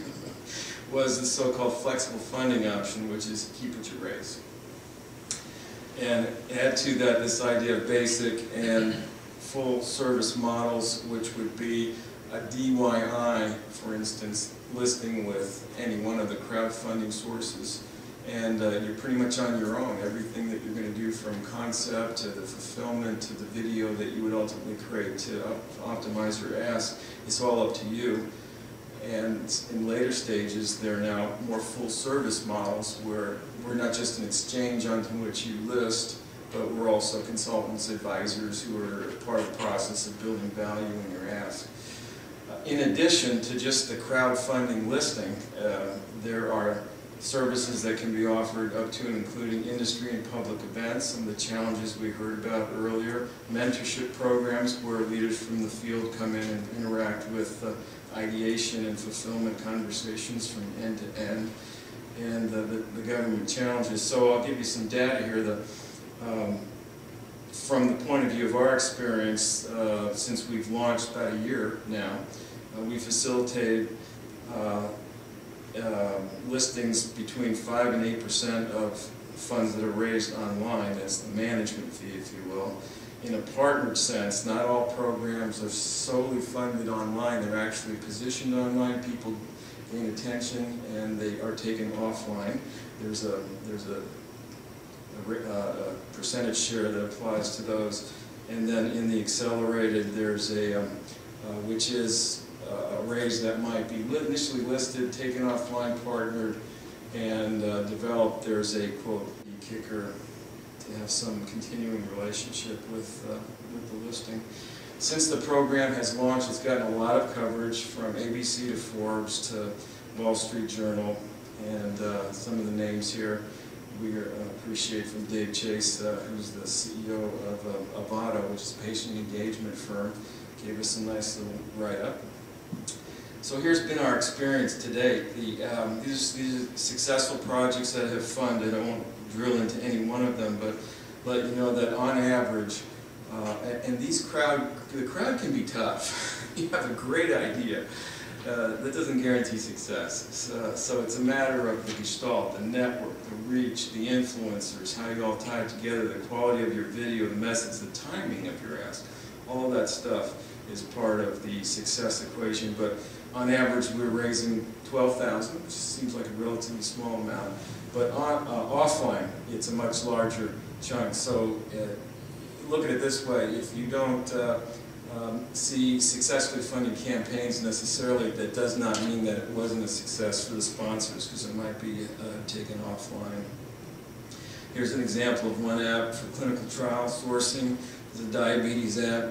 was the so-called flexible funding option, which is keep what you raise. And add to that this idea of basic and full service models, which would be a DIY, for instance, listing with any one of the crowdfunding sources. And you're pretty much on your own. Everything that you're going to do, from concept to the fulfillment to the video that you would ultimately create to optimize your ask, it's all up to you. And in later stages, there are now more full service models where we're not just an exchange onto which you list, but we're also consultants, advisors who are part of the process of building value in your ask. In addition to just the crowdfunding listing, there are services that can be offered up to and including industry and public events, some of the challenges we heard about earlier, mentorship programs where leaders from the field come in and interact with ideation and fulfillment conversations from end to end, and the government challenges. So I'll give you some data here. From the point of view of our experience, since we've launched about a year now, we facilitated listings between 5 and 8% of funds that are raised online as the management fee, if you will. In a partnered sense, not all programs are solely funded online. They're actually positioned online. People gain attention and they are taken offline. There's a percentage share that applies to those. And then in the accelerated, there's a, which is a raise that might be initially listed, taken offline, partnered, and developed. There's a, quote, kicker to have some continuing relationship with the listing. Since the program has launched, it's gotten a lot of coverage from ABC to Forbes to Wall Street Journal, and some of the names here we appreciate from Dave Chase, who's the CEO of Avado, which is a patient engagement firm, gave us a nice little write-up. So here's been our experience to date. These are successful projects that have funded. I won't drill into any one of them, but let you know that on average, and the crowd can be tough. You have a great idea. That doesn't guarantee success. So it's a matter of the gestalt, the network, the reach, the influencers, how you all tie together, the quality of your video, the message, the timing of your ask. All that stuff is part of the success equation. But on average, we're raising $12,000, which seems like a relatively small amount. But offline, it's a much larger chunk. So look at it this way: if you don't see successfully funded campaigns necessarily, that does not mean that it wasn't a success for the sponsors, because it might be taken offline. Here's an example of one app for clinical trial sourcing. It's a diabetes app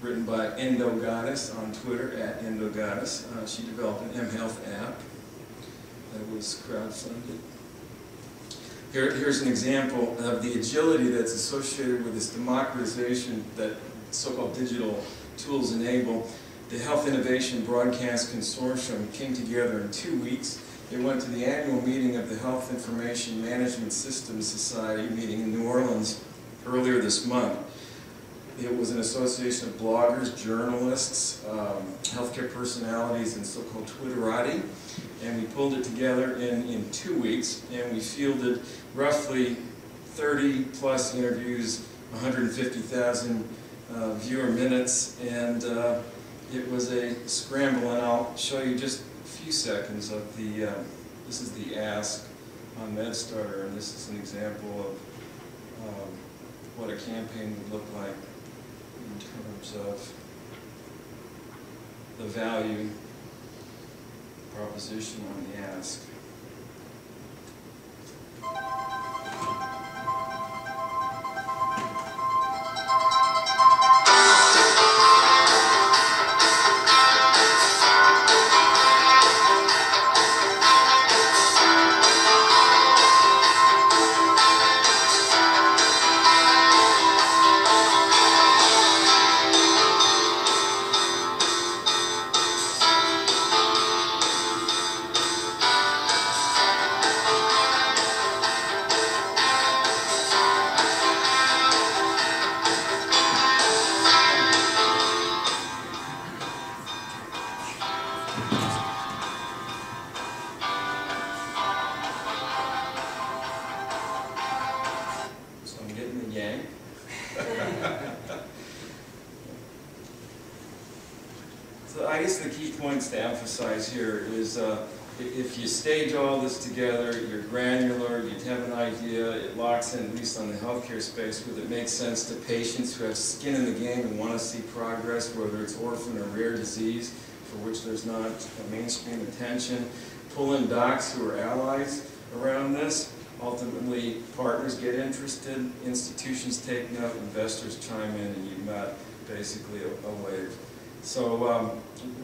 written by EndoGoddess on Twitter, @EndoGoddess. She developed an mHealth app that was crowdfunded. Here's an example of the agility that's associated with this democratization that so-called digital tools enable. The Health Innovation Broadcast Consortium came together in 2 weeks. They went to the annual meeting of the Health Information Management Systems Society meeting in New Orleans earlier this month. It was an association of bloggers, journalists, healthcare personalities, and so-called Twitterati. And we pulled it together in 2 weeks, and we fielded roughly 30 plus interviews, 150,000 viewer minutes, and it was a scramble. And I'll show you just a few seconds of the, this is the ask on MedStarter, and this is an example of what a campaign would look like in terms of the value proposition on the ask. So I guess the key points to emphasize here is if you stage all this together, you're granular, you have an idea, it locks in, at least on the healthcare space, where it makes sense to patients who have skin in the game and want to see progress, whether it's orphan or rare disease, for which there's not a mainstream attention. Pull in docs who are allies around this. Ultimately, partners get interested, institutions take note, investors chime in, and you've got basically a wave. So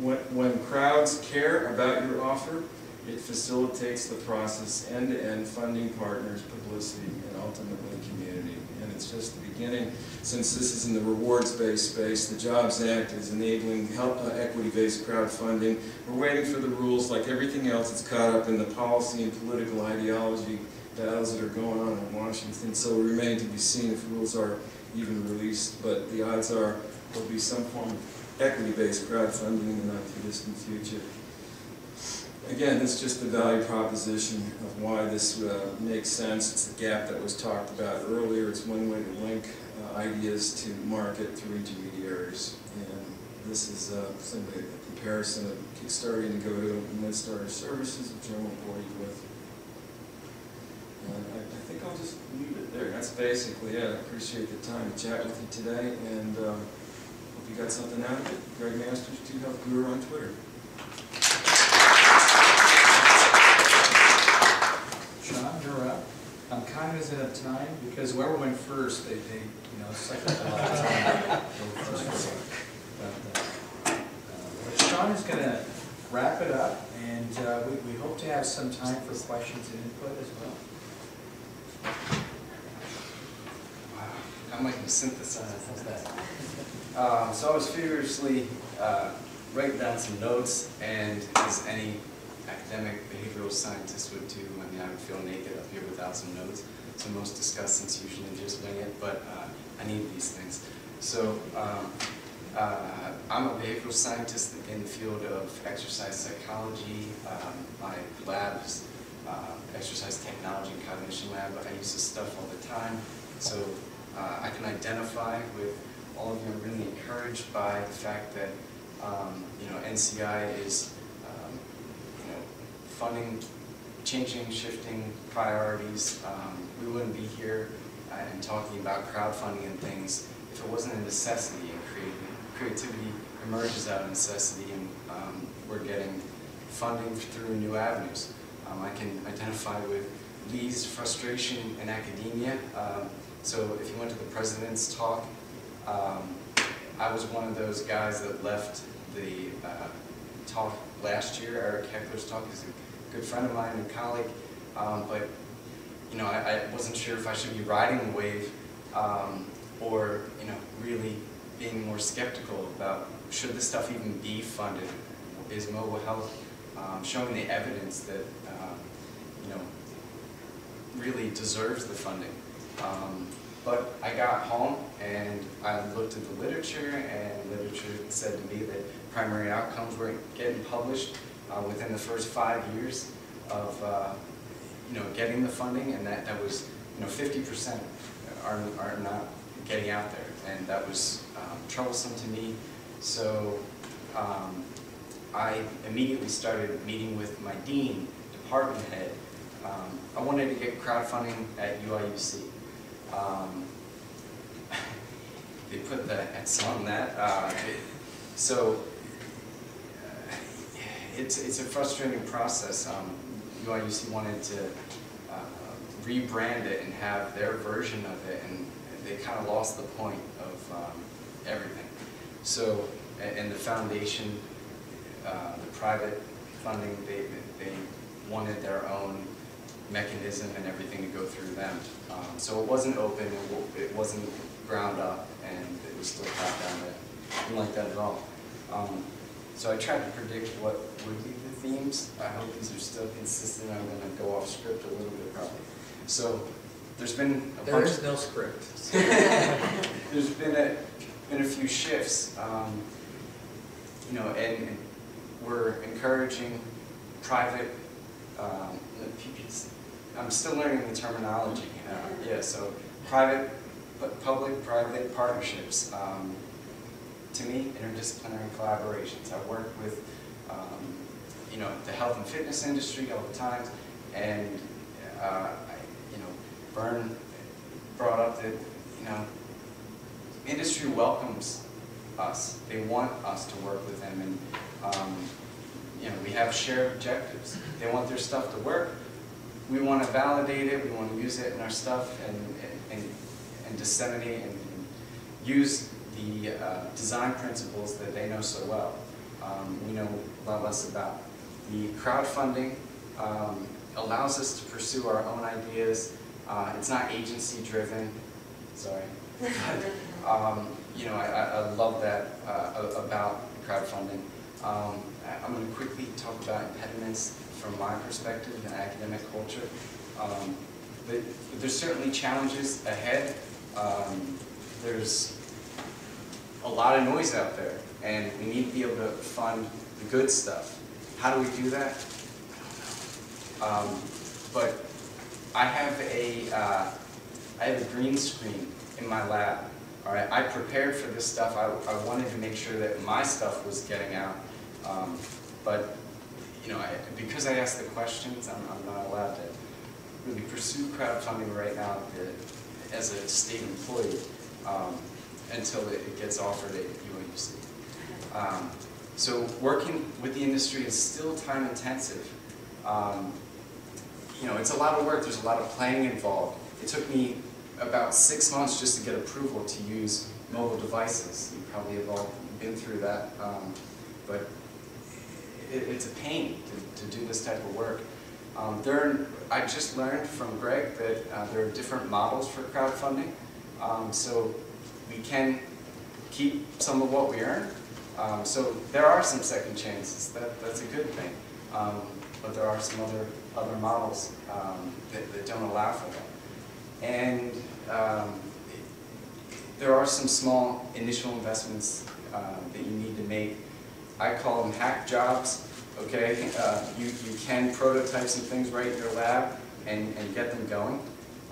when crowds care about your offer, it facilitates the process end-to-end, funding partners, publicity, and ultimately community. And it's just the beginning. Since this is in the rewards-based space, the Jobs Act is enabling equity-based crowdfunding. We're waiting for the rules. Like everything else, it's caught up in the policy and political ideology battles that are going on in Washington. So it remains to be seen if rules are even released. But the odds are there'll be some form of equity-based crowdfunding in the not-too-distant future. Again, it's just the value proposition of why this makes sense. It's the gap that was talked about earlier. It's one way to link ideas to market through intermediaries. And this is simply a comparison of Kickstarter and GoTo and MedStarter services, which I won't bore you with. And I think I'll just leave it there. That's basically it. I appreciate the time to chat with you today, and hope you got something out of it. Greg Masters, 2Health Guru on Twitter. Sean, you're up. I'm cognizant of time because whoever went first, they you know, sucked up a lot of time. Go first. about that. But Sean is going to wrap it up, and we hope to have some time for questions and input as well. Wow, I'm like to synthesize. How's that? So I was furiously writing down some notes, and as any academic behavioral scientist would do, I mean, I would feel naked up here without some notes. So most discussants usually just wing it, but I need these things. So I'm a behavioral scientist in the field of exercise psychology. My lab is exercise technology and cognition lab, but I use this stuff all the time. So I can identify with all of you. I'm really encouraged by the fact that NCI is funding, changing, shifting priorities. We wouldn't be here and talking about crowdfunding and things if it wasn't a necessity, and creativity emerges out of necessity, and we're getting funding through new avenues. I can identify with Lee's frustration in academia. So if you went to the president's talk, I was one of those guys that left the talk last year. Eric Heckler's talk is a good friend of mine and colleague, but I wasn't sure if I should be riding the wave or really being more skeptical about should this stuff even be funded. Is mobile health showing the evidence that really deserves the funding? But I got home and I looked at the literature, and literature said to me that primary outcomes were getting published within the first 5 years of getting the funding, and that was 50% are not getting out there, and that was troublesome to me. So I immediately started meeting with my dean, department head. I wanted to get crowdfunding at UIUC. They put the X on that. So it's a frustrating process. UIUC wanted to rebrand it and have their version of it, and they kind of lost the point of everything. So, and the foundation, the private funding, they wanted their own mechanism and everything to go through them. So it wasn't open, it wasn't ground up, and it was still top down there. I didn't like that at all. So I tried to predict what would be the themes. I hope these are still consistent. I'm going to go off script a little bit probably. So there's been a There is no script. There's been a few shifts, and we're encouraging private. I'm still learning the terminology. So public-private partnerships. To me, interdisciplinary collaborations. I work with the health and fitness industry all the time, and Vern brought up that industry welcomes us. They want us to work with them, and we have shared objectives. They want their stuff to work. We want to validate it. We want to use it in our stuff and disseminate and use the design principles that they know so well. We know a lot less about. The crowdfunding allows us to pursue our own ideas. It's not agency driven. Sorry. I love that about crowdfunding. I'm going to quickly talk about impediments from my perspective in academic culture. But there's certainly challenges ahead. There's a lot of noise out there, and we need to be able to fund the good stuff. How do we do that? But I have a green screen in my lab. All right, I prepared for this stuff. I wanted to make sure that my stuff was getting out. But because I asked the questions, I'm not allowed to really pursue crowdfunding right now as a state employee until it gets offered at UIUC. So working with the industry is still time intensive. It's a lot of work. There's a lot of planning involved. It took me about 6 months just to get approval to use mobile devices. You probably have all been through that, but it's a pain to do this type of work. I just learned from Greg that there are different models for crowdfunding, so we can keep some of what we earn. So there are some second chances. That's a good thing. But there are some other models that don't allow for that. And there are some small initial investments that you need to make. I call them hack jobs. Okay, you can prototype some things right in your lab and get them going.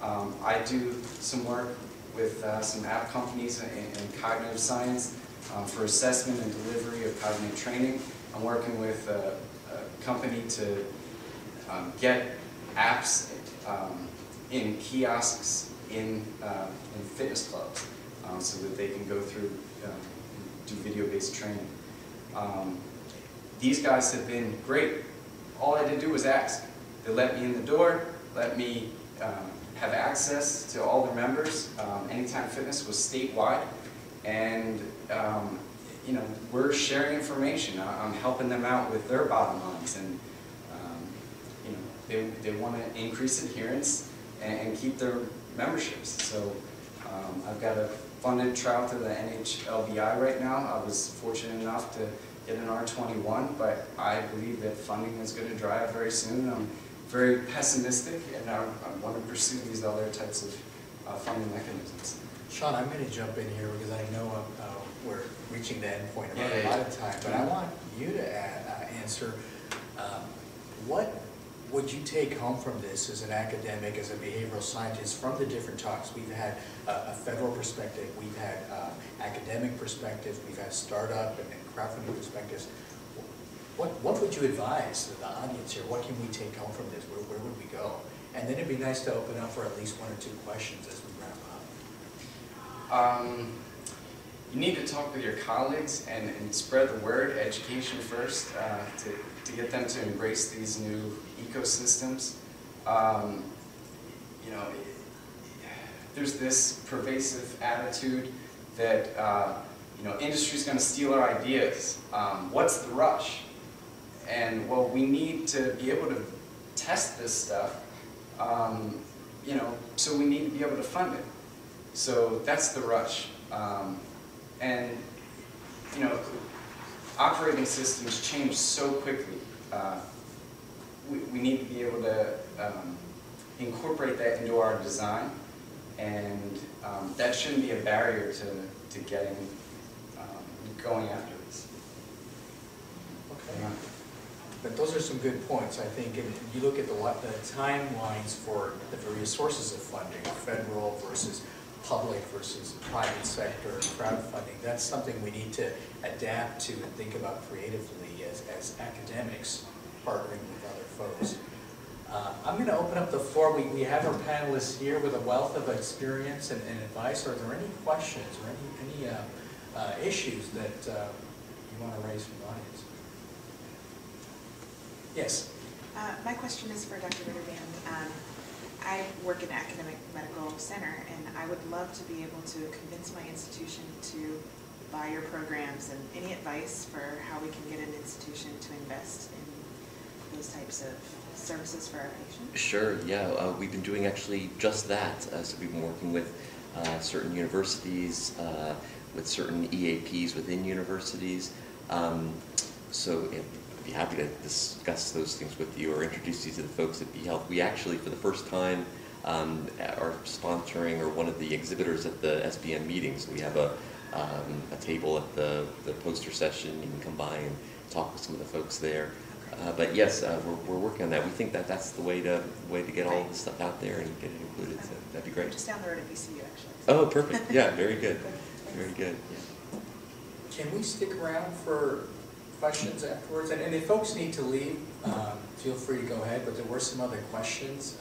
I do some work with some app companies in cognitive science for assessment and delivery of cognitive training. I'm working with a company to get apps in kiosks in fitness clubs so that they can go through, do video-based training. These guys have been great. All I had to do was ask. They let me in the door, let me have access to all their members. Anytime Fitness was statewide, and you know, we're sharing information. I'm helping them out with their bottom lines, and you know, they want to increase adherence and keep their memberships. So I've got a funded trial to the NHLBI right now. I was fortunate enough to get an R21, but I believe that funding is going to dry up very soon. I'm very pessimistic, and I want to pursue these other types of funding mechanisms. Sean, I'm going to jump in here because I know we're reaching the end point about Yeah, a lot of time, but I want you to answer what would you take home from this as an academic, as a behavioral scientist, from the different talks? We've had a federal perspective, we've had academic perspectives, we've had startup and crowdfunding perspectives. What would you advise the audience here? What can we take home from this? Where would we go? And then it'd be nice to open up for at least one or two questions as we wrap up. You need to talk with your colleagues and spread the word, education first, to get them to embrace these new ecosystems. You know, there's this pervasive attitude that you know, industry's going to steal our ideas. What's the rush? And well, we need to be able to test this stuff. You know, so we need to be able to fund it. So that's the rush. And you know, operating systems change so quickly. We need to be able to incorporate that into our design, and that shouldn't be a barrier to getting going after this. Okay. But those are some good points, I think, and you look at the timelines for the various sources of funding, federal versus public versus private sector, crowdfunding. That's something we need to adapt to and think about creatively as academics partnering with other folks. I'm going to open up the floor. We have our panelists here with a wealth of experience and advice. Are there any questions or any issues that you want to raise from the audience? Yes? My question is for Dr. Ritterband. I work in an academic medical center, and I would love to be able to convince my institution to buy your programs, and any advice for how we can get an institution to invest in those types of services for our patients? Sure, yeah. We've been doing actually just that. So we've been working with certain universities, with certain EAPs within universities. So I'd be happy to discuss those things with you or introduce you to the folks at BeHealth. We actually, for the first time, are sponsoring or one of the exhibitors at the SBM meetings. We have a table at the poster session. You can come by and talk with some of the folks there. But yes, we're working on that. We think that that's the way to get all this stuff out there and get it included. So that'd be great. Just down the road at VCU, actually. Oh, perfect. Yeah, very good. Very good. Yeah. Can we stick around for questions afterwards? And if folks need to leave, feel free to go ahead, but there were some other questions.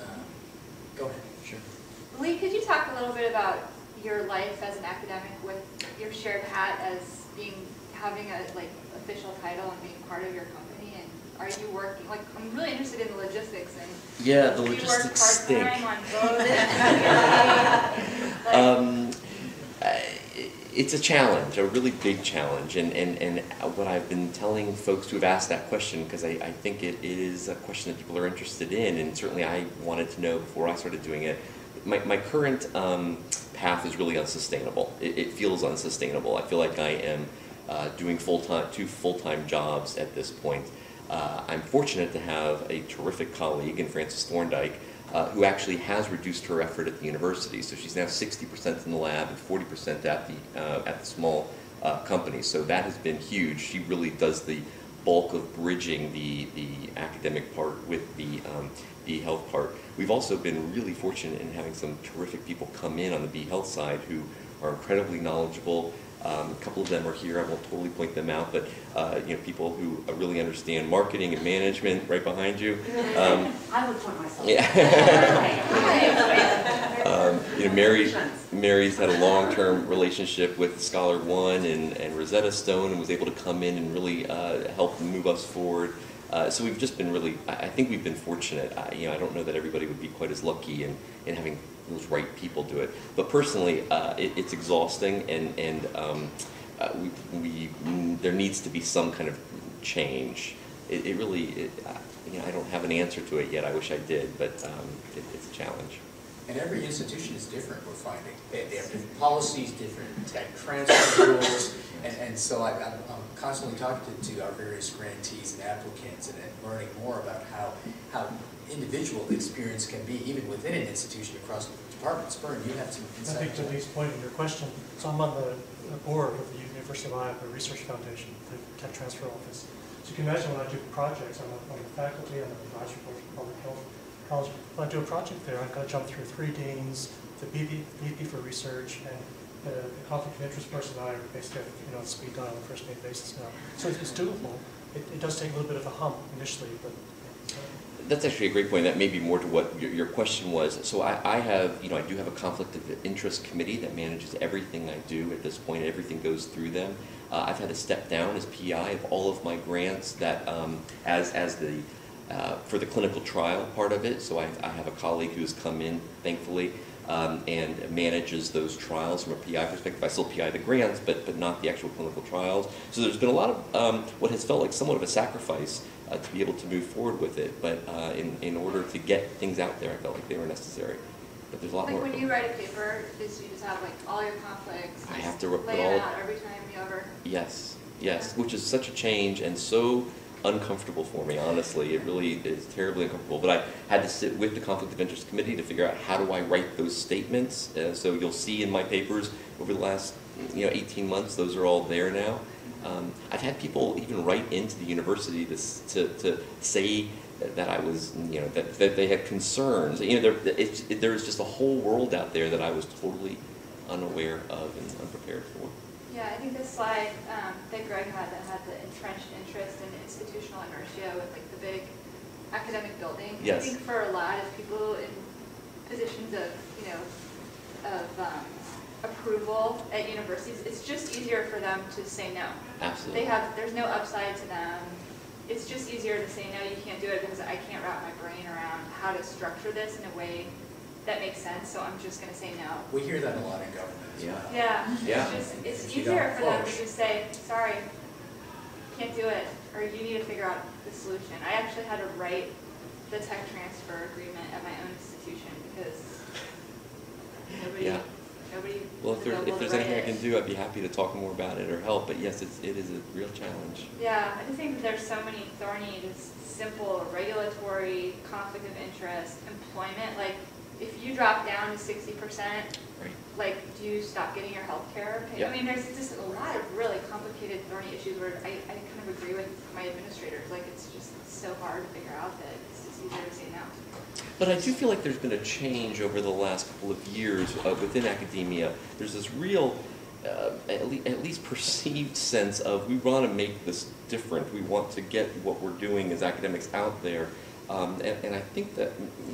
Go ahead. Sure. Lee, could you talk a little bit about your life as an academic with your shared hat as having a official title and being part of your company? And are you working, I'm really interested in the logistics and yeah, the logistics stink. On both. it's a challenge, a really big challenge, and what I've been telling folks who have asked that question, because I think it is a question that people are interested in, and certainly I wanted to know before I started doing it. My current path is really unsustainable. It feels unsustainable. I feel like I am doing two full-time jobs at this point. I'm fortunate to have a terrific colleague in Frances Thorndike, who actually has reduced her effort at the university. So she's now 60% in the lab and 40% at the small company. So that has been huge. She really does the bulk of bridging the academic part with the health part. We've also been really fortunate in having some terrific people come in on the bee health side who are incredibly knowledgeable. A couple of them are here. I won't totally point them out, but people who really understand marketing and management right behind you. I would point myself. Yeah. Mary's had a long-term relationship with Scholar One and Rosetta Stone, and was able to come in and really help move us forward. So we've just been really, I think we've been fortunate. I don't know that everybody would be quite as lucky in having those right people do it. But personally, it's exhausting, and there needs to be some kind of change. It really, I don't have an answer to it yet. I wish I did, but it's a challenge. And every institution is different, we're finding. They have different policies, different tech transfer rules, and so I'm constantly talking to our various grantees and applicants and learning more about how individual the experience can be, even within an institution across departments. Bern, you have some insight. I think to Lee's point in your question, so I'm on the board of the University of Iowa Research Foundation, the Tech Transfer Office. So you can imagine when I do projects, I'm on the faculty, I'm an advisory board for public health college. When I do a project there, I've got to jump through 3 deans, the VP for research, and the conflict of interest person and I are basically on speed dial on a first name basis now. So it's doable. It does take a little bit of a hump initially, but. That's actually a great point. That may be more to what your question was. So I have, I do have a conflict of interest committee that manages everything I do at this point. Everything goes through them. I've had to step down as PI of all of my grants that for the clinical trial part of it. So I have a colleague who's come in, thankfully, and manages those trials from a PI perspective. I still PI the grants, but not the actual clinical trials. So there's been a lot of what has felt like somewhat of a sacrifice to be able to move forward with it. But in order to get things out there, I felt like they were necessary. But there's a lot more. Like when you write a paper, you just have like all your conflicts. I have to lay it out every time you ever. Yes, which is such a change and so uncomfortable for me, honestly. It really is terribly uncomfortable. But I had to sit with the Conflict of Interest Committee to figure out how do I write those statements. So you'll see in my papers over the last 18 months, those are all there now. I've had people even write into the university to say that I was, that they had concerns. There is just a whole world out there that I was totally unaware of and unprepared for. Yeah, I think this slide that Greg had that had the entrenched interest in institutional inertia with like the big academic building. Yes. I think for a lot of people in positions of, approval at universities, it's just easier for them to say no. Absolutely. There's no upside to them. It's just easier to say no, you can't do it because I can't wrap my brain around how to structure this in a way that makes sense, so I'm just going to say no. We hear that a lot in government as well. Yeah. It's easier for them to just say, sorry, can't do it, or you need to figure out the solution. I actually had to write the tech transfer agreement at my own institution because nobody well, if there's anything I can do, I'd be happy to talk more about it or help, but yes, it is a real challenge. Yeah, I just think that there's so many thorny, just simple regulatory, conflict of interest, employment, like if you drop down to 60%, right. Like, do you stop getting your health care? Yeah. I mean, there's just a lot of really complicated, thorny issues where I kind of agree with my administrators. Like, it's just so hard to figure out that it's just easier to say no. But I do feel like there's been a change over the last couple of years within academia. There's this real, at least perceived sense of we want to make this different. We want to get what we're doing as academics out there. And I think that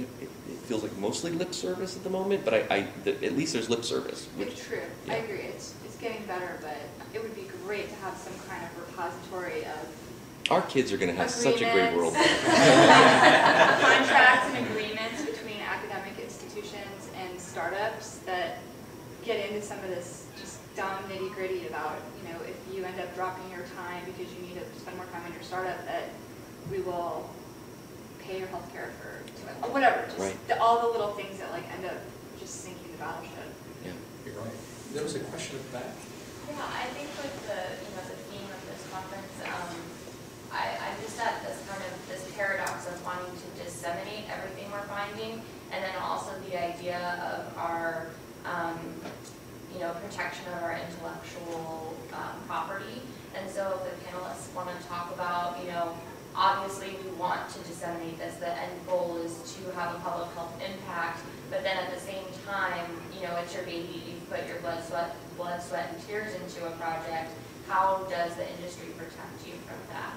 it feels like mostly lip service at the moment, but at least there's lip service. It's true. Yeah. I agree. It's getting better, but it would be great to have some kind of repository of our kids are going to have such a great world. Contracts and agreements between academic institutions and startups that get into some of this just down nitty gritty about, you know, if you end up dropping your time because you need to spend more time on your startup, that we will pay your healthcare for whatever, just Right. all the little things that like end up just sinking the battleship. Yeah. You're right. There was a question at the back. Yeah, I think with the, you know, the theme of this conference, I just had this kind of, this paradox of wanting to disseminate everything we're finding, and then also the idea of our, you know, protection of our intellectual property. And so if the panelists want to talk about, you know, obviously we want to disseminate this, the end goal is to have a public health impact, but then at the same time, you know, it's your baby, you've put your blood, sweat, and tears into a project. How does the industry protect you from that?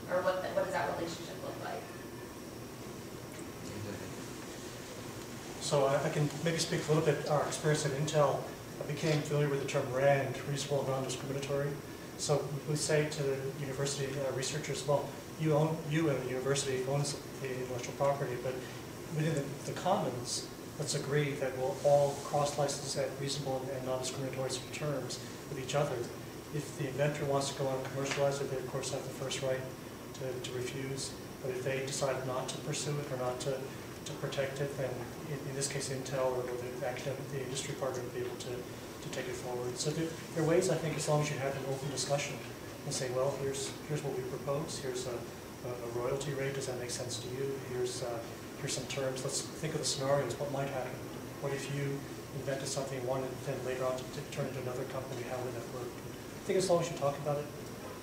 Or what does that relationship look like? So I can maybe speak a little bit our experience at Intel. I became familiar with the term RAND, reasonable and non-discriminatory. So we say to the university researchers, well, you and the university owns the intellectual property, but within the commons, let's agree that we'll all cross-license at reasonable and non-discriminatory terms with each other. If the inventor wants to go on and commercialize it, they of course have the first right to refuse. But if they decide not to pursue it or not to protect it, then in this case Intel or the industry partner will be able to take it forward. So there are ways, I think, as long as you have an open discussion and say, well, here's what we propose, here's a royalty rate, does that make sense to you? Here's some terms. Let's think of the scenarios, what might happen. What if you invented something, wanted then later on to turn into another company, how would that work? I think as long as you talk about it,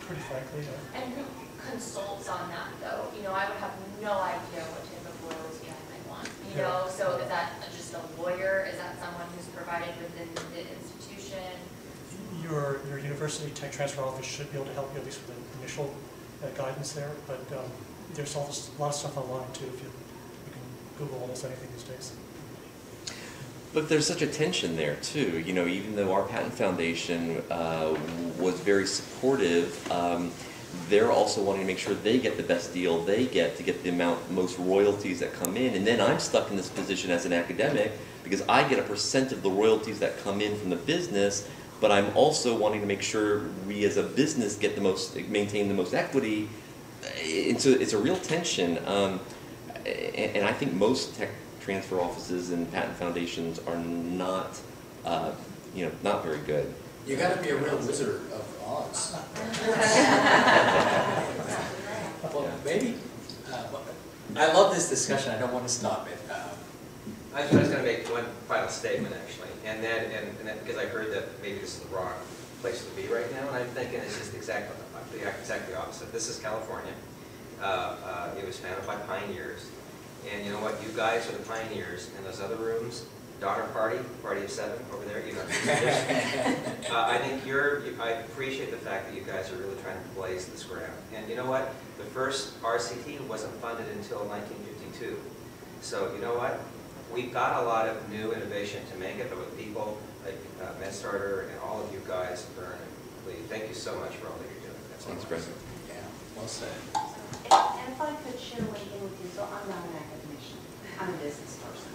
pretty frankly. And who consults on that though? You know, I would have no idea what type of royalty I might want. You know, so is that just a lawyer? Is that someone who's provided within the institution? Your university tech transfer office should be able to help you at least with the initial guidance there, but there's a lot of stuff online too. If you can Google almost anything these days. But there's such a tension there too. You know, even though our patent foundation was very supportive, they're also wanting to make sure they get the best deal they get to get the most royalties that come in. And then I'm stuck in this position as an academic because I get a % of the royalties that come in from the business, but I'm also wanting to make sure we as a business get maintain the most equity. And so it's a real tension. And I think most tech transfer offices and patent foundations are not, you know, not very good. You got to be a real Wizard of Oz. Well, maybe. I love this discussion. I don't want to stop it. I was going to make one final statement, actually, and that because I heard that maybe this is the wrong place to be right now, and I'm thinking it's just exactly the opposite. This is California. It was founded by pioneers. And you know what? You guys are the pioneers in those other rooms. Donner Party of 7 over there. You know, I think I appreciate the fact that you guys are really trying to blaze this ground. And you know what? The first RCT wasn't funded until 1952. So you know what? We've got a lot of new innovation to make it, but with people like MedStarter and all of you guys, thank you so much for all that you're doing. That's Thanks, Brent. Yeah, well said. And if I could share one thing with you, so I'm not an academician, I'm a business person.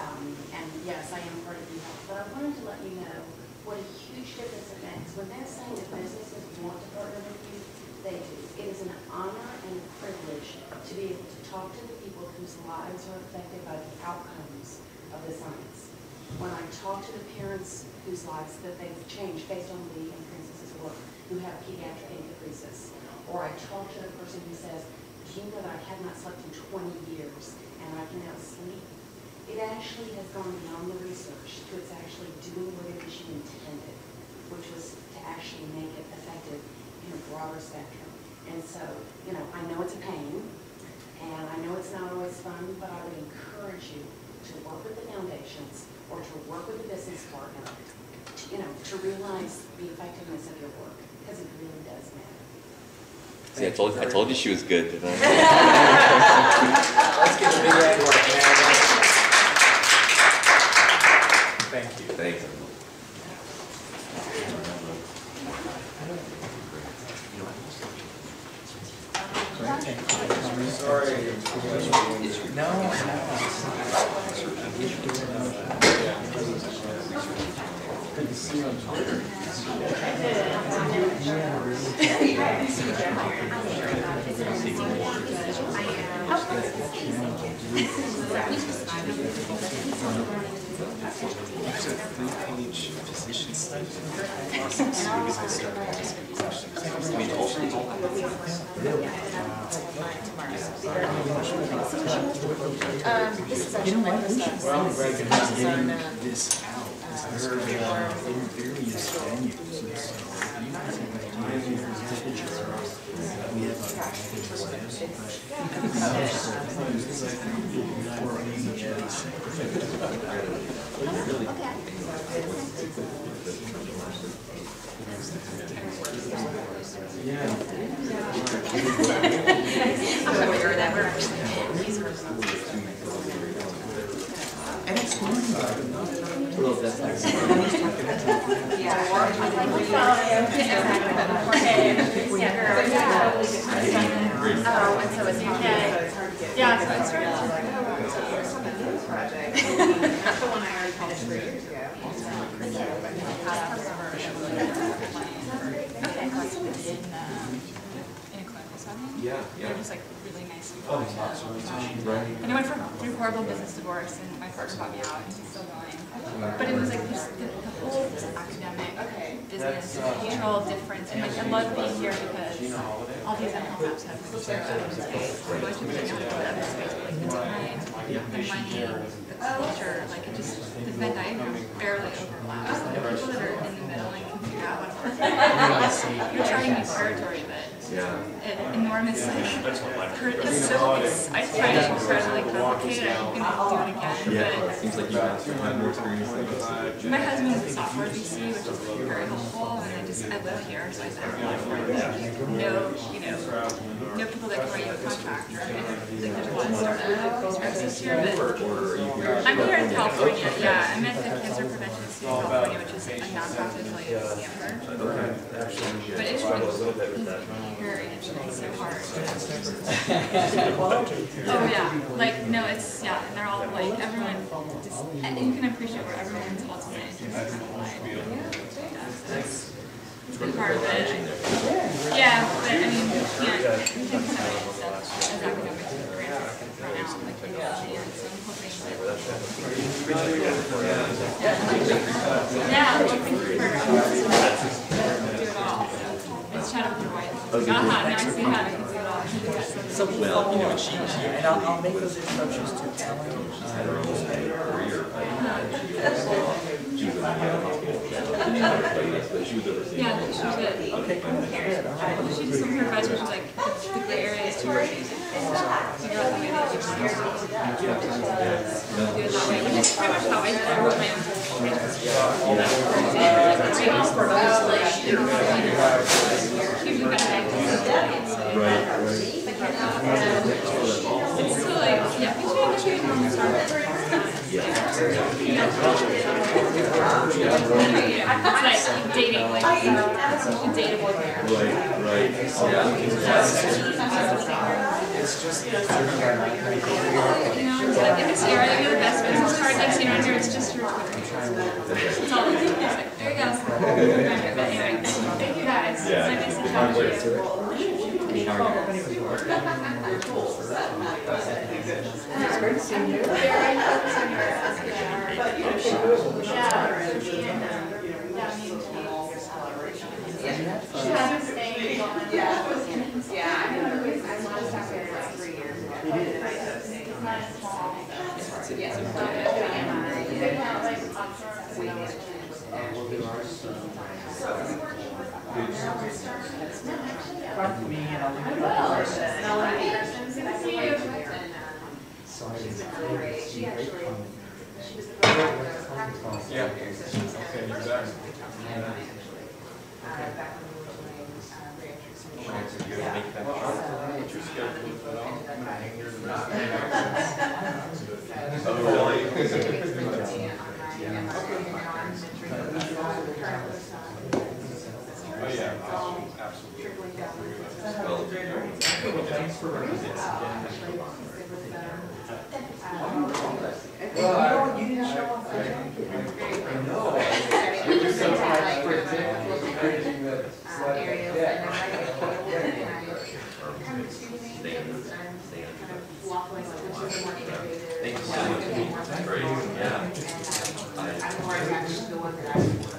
And yes, I am part of eHealth, but I wanted to let you know what a huge difference it makes. When they're saying that businesses want to partner with you, they do. It is an honor and a privilege to be able to talk to the people whose lives are affected by the outcomes of the science. When I talk to the parents whose lives that they've changed based on Lee and Princess's work, who have pediatric endocrisis, or I talk to the person who says, do you know that I have not slept in 20 years and I can now sleep? It actually has gone beyond the research to it's actually doing what it is you intended, which was to actually make it effective in a broader spectrum. And so, you know, I know it's a pain, and I know it's not always fun, but I would encourage you to work with the foundations or to work with a business partner, you know, to realize the effectiveness of your work, because it really does matter. See, I told you she was good, didn't I? Let's give a big hand to our panel. Thank you. Thanks. Sorry. No. Good to see you on Twitter. There's a 3-page position statement process because I started asking questions. I mean, You know what? Well, I'm glad you're getting this out. I heard in various venues, and so you guys have a time to we have a and it's They're just like really nice people. And I went through horrible business divorce, and my partner got me out, and he's still going. But it was like just the whole academic business cultural difference, and like I love being here because all these mental apps have been shared out of space. We're going to be out of other space, but like the time, the money, the culture, like it just the Venn diagram barely overlaps. Like the people that are in the middle and can figure out what to work. You're charting new territory, but enormous it's so I find it incredibly complicated. I'm gonna do it again. But Seems like you have more experience than us. my husband is a software VC, which is very helpful, and I live here, so I have a lot of friends. No people that can write you a contract, or like there's a lot of startup resources here. But I'm here in California. Yeah, I'm at the Cancer Prevention Institute of California, which is a nonprofit affiliate with Stanford. But it's very interesting, so hard. Oh yeah, like no, it's and they're all like everyone. And you can appreciate where everyone's ultimate interest is in life. That's part of it. Yeah, but I mean, you can't as academics right now, like technology, and so I'm hoping I'm looking for do it all. Let's chat with your wife. Now I see how I can do it all. So well, and and I'll make those introductions to Caroline. She's had her own career. She was in the hospital. She was overseas. Yeah, she was good. Okay, good. She did some of her advice, which was like the gray areas to work. Figure out the way that you do it that way, which is pretty much how I wrote my own hugely better it's still like, we should actually normal start. It's like dating, like you should date a boyfriend. Right. It's just Like in this area, you're the best business card next thing around here, it's just your Twitter. That's all it is. It's like, there you go. But anyway, thank you guys. It's nice to talk to you. It's great to see you. offering, like, which is more innovative. Thank you so much. Great. Great, yeah. And I'm more attached to the one that I